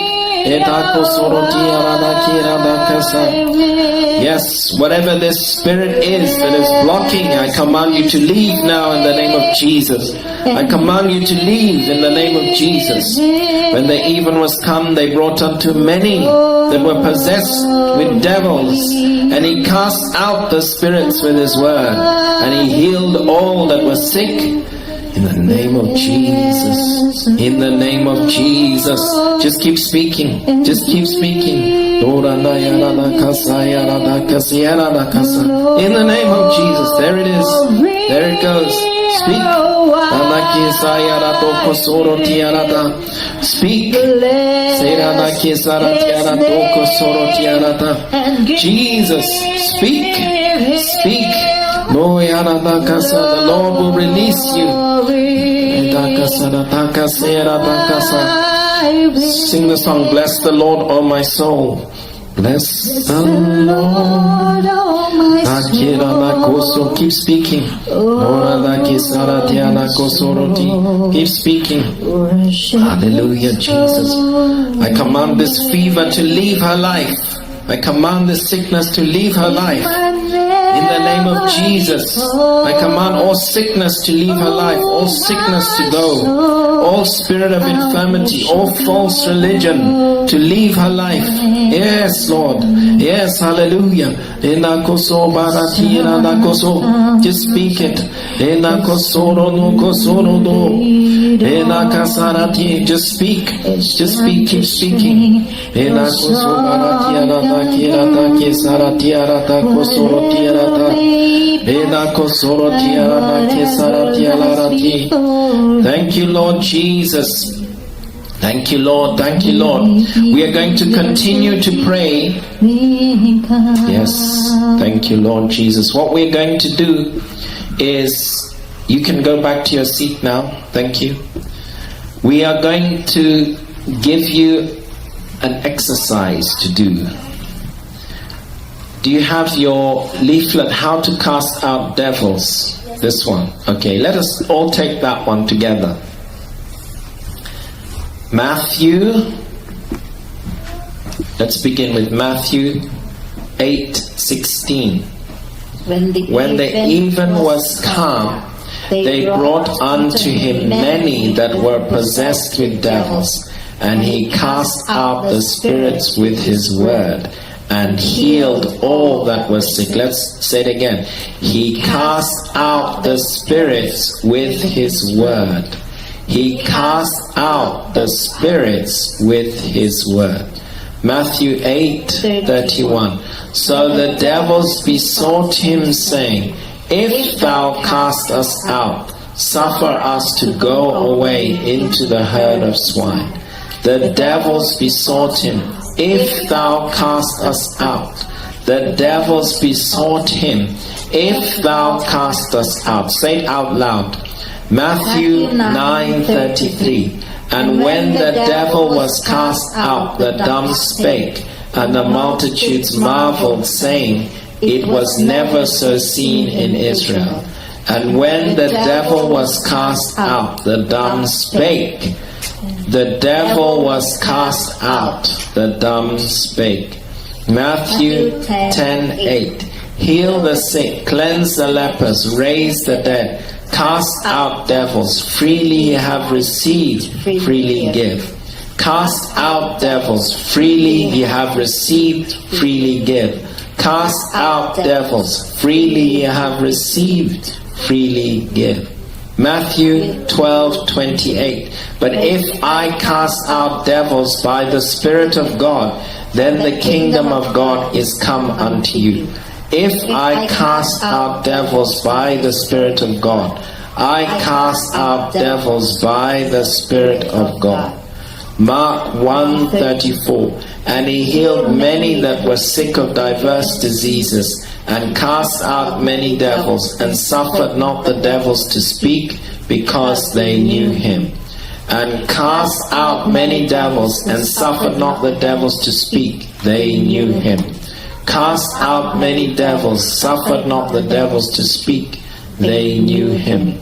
[SPEAKER 2] Yes, whatever this spirit is that is blocking, I command you to leave now in the name of Jesus. I command you to leave in the name of Jesus. When the even was come, they brought unto many that were possessed with devils, and he cast out the spirits with his word, and he healed all that were sick. In the name of Jesus. In the name of Jesus. Just keep speaking. Just keep speaking. In the name of Jesus. There it is. There it goes. Speak. Speak. Jesus. Speak. Speak. The Lord will release you. Sing the song, bless the Lord, O my soul. Bless the Lord, O my soul. Keep speaking. Keep speaking. Hallelujah, Jesus. I command this fever to leave her life. I command this sickness to leave her life. In the name of Jesus, I command all sickness to leave her life, all sickness to go, all spirit of infirmity, all false religion to leave her life. Yes, Lord. Yes, hallelujah. Just speak it. Just speak. Just speak. Keep speaking. Thank you, Lord Jesus. Thank you, Lord. Thank you, Lord. We are going to continue to pray. Yes. Thank you, Lord Jesus. What we're going to do is, you can go back to your seat now. Thank you. We are going to give you an exercise to do. Do you have your leaflet, How to Cast Out Devils? This one. Okay, let us all take that one together. Matthew, let's begin with Matthew 8:16. When the even was come, they brought unto him many that were possessed with devils, and he cast out the spirits with his word, and healed all that were sick. Let's say it again. He cast out the spirits with his word. He cast out the spirits with his word. Matthew 8:31. So the devils besought him, saying, If thou cast us out, suffer us to go away into the herd of swine. The devils besought him, If thou cast us out. The devils besought him, If thou cast us out. Say it out loud. Matthew 9:33. And when the devil was cast out, the dumb spake, and the multitudes marveled, saying, It was never so seen in Israel. And when the devil was cast out, the dumb spake. The devil was cast out, the dumb spake. Matthew 10:8. Heal the sick, cleanse the lepers, raise the dead, cast out devils. Freely ye have received, freely give. Cast out devils, freely ye have received, freely give. Cast out devils, freely ye have received, freely give. Matthew 12:28. But if I cast out devils by the Spirit of God, then the kingdom of God is come unto you. If I cast out devils by the Spirit of God, I cast out devils by the Spirit of God. Mark 1:34. And he healed many that were sick of diverse diseases, and cast out many devils, and suffered not the devils to speak, because they knew him. And cast out many devils, and suffered not the devils to speak, they knew him. Cast out many devils, suffered not the devils to speak, they knew him.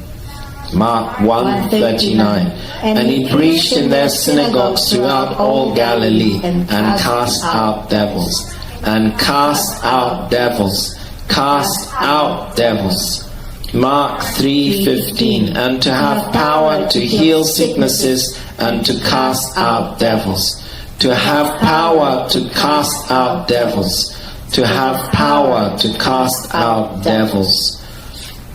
[SPEAKER 2] Mark 1:39. And he preached in their synagogues throughout all Galilee, and cast out devils, and cast out devils, cast out devils. Mark 3:15. And to have power to heal sicknesses, and to cast out devils. To have power to cast out devils. To have power to cast out devils.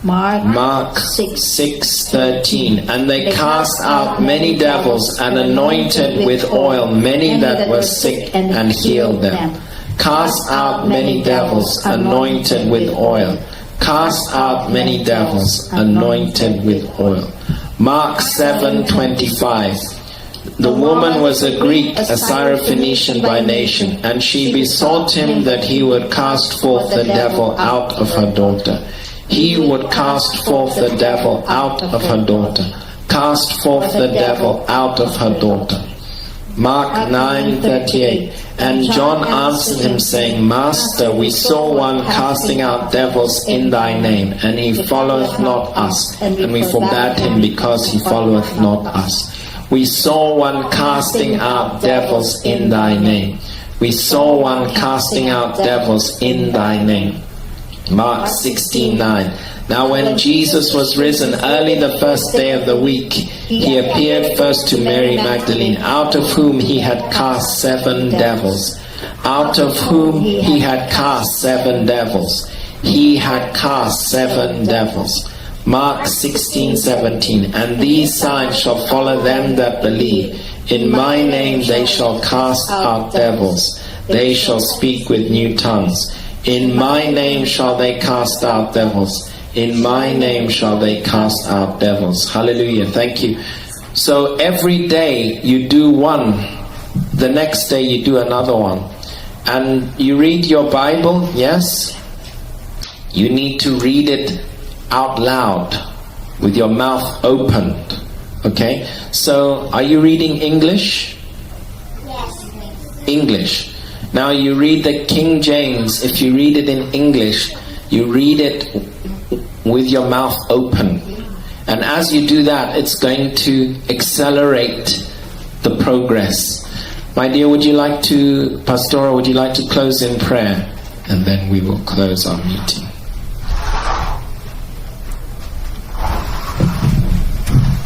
[SPEAKER 2] Mark 6:13. And they cast out many devils, and anointed with oil many that were sick, and healed them. Cast out many devils, anointed with oil. Cast out many devils, anointed with oil. Mark 7:25. The woman was a Greek, a Syrophoenician by nation, and she besought him that he would cast forth the devil out of her daughter. He would cast forth the devil out of her daughter. Cast forth the devil out of her daughter. Mark 9:38. And John answered him, saying, Master, we saw one casting out devils in thy name, and he followeth not us, and we forbade him because he followeth not us. We saw one casting out devils in thy name. We saw one casting out devils in thy name. Mark 16:9. Now when Jesus was risen early the first day of the week, he appeared first to Mary Magdalene, out of whom he had cast 7 devils. Out of whom he had cast 7 devils. He had cast 7 devils. Mark 16:17. And these signs shall follow them that believe. In my name they shall cast out devils. They shall speak with new tongues. In my name shall they cast out devils. In my name shall they cast out devils. Hallelujah. Thank you. So every day you do one. The next day you do another one. And you read your Bible, yes? You need to read it out loud with your mouth opened. Okay? So are you reading English?
[SPEAKER 5] Yes.
[SPEAKER 2] English. Now you read the King James. If you read it in English, you read it with your mouth open. And as you do that, it's going to accelerate the progress. My dear, would you like to, Pastora, would you like to close in prayer? And then we will close our meeting.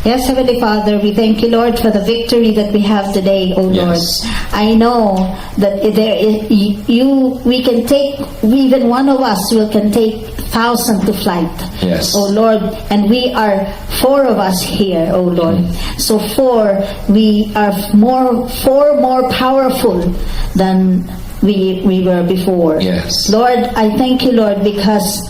[SPEAKER 1] Yes, Heavenly Father, we thank you, Lord, for the victory that we have today, O Lord.
[SPEAKER 2] Yes.
[SPEAKER 1] I know that there is we can take, even one of us can take 1,000 to flight.
[SPEAKER 2] Yes.
[SPEAKER 1] O Lord, and we are 4 of us here, O Lord. So we are 4 more powerful than we were before.
[SPEAKER 2] Yes.
[SPEAKER 1] Lord, I thank you, Lord, because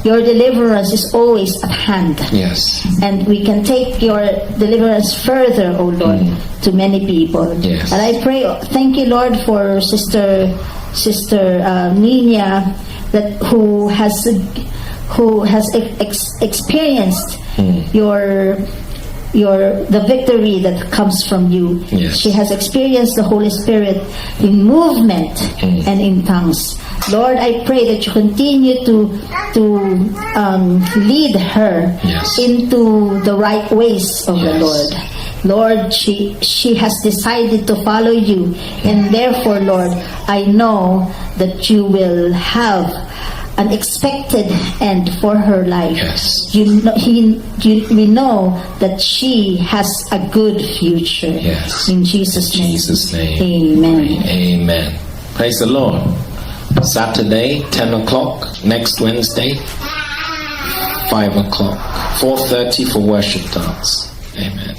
[SPEAKER 1] your deliverance is always at hand.
[SPEAKER 2] Yes.
[SPEAKER 1] And we can take your deliverance further, O Lord, to many people.
[SPEAKER 2] Yes.
[SPEAKER 1] And I pray, thank you, Lord, for Sister Nina, who has experienced the victory that comes from you.
[SPEAKER 2] Yes.
[SPEAKER 1] She has experienced the Holy Spirit in movement and in tongues. Lord, I pray that you continue to lead her
[SPEAKER 2] Yes.
[SPEAKER 1] into the right ways of the
[SPEAKER 2] Yes.
[SPEAKER 1] Lord. Lord, she has decided to follow you, and therefore, Lord, I know that you will have an expected end for her life.
[SPEAKER 2] Yes.
[SPEAKER 1] We know that she has a good future.
[SPEAKER 2] Yes.
[SPEAKER 1] In Jesus'
[SPEAKER 2] In
[SPEAKER 1] name.
[SPEAKER 2] Jesus' name.
[SPEAKER 1] Amen.
[SPEAKER 2] Amen. Praise the Lord. Saturday, 10 o'clock. Next Wednesday, 5 o'clock. 4:30 for worship dance. Amen.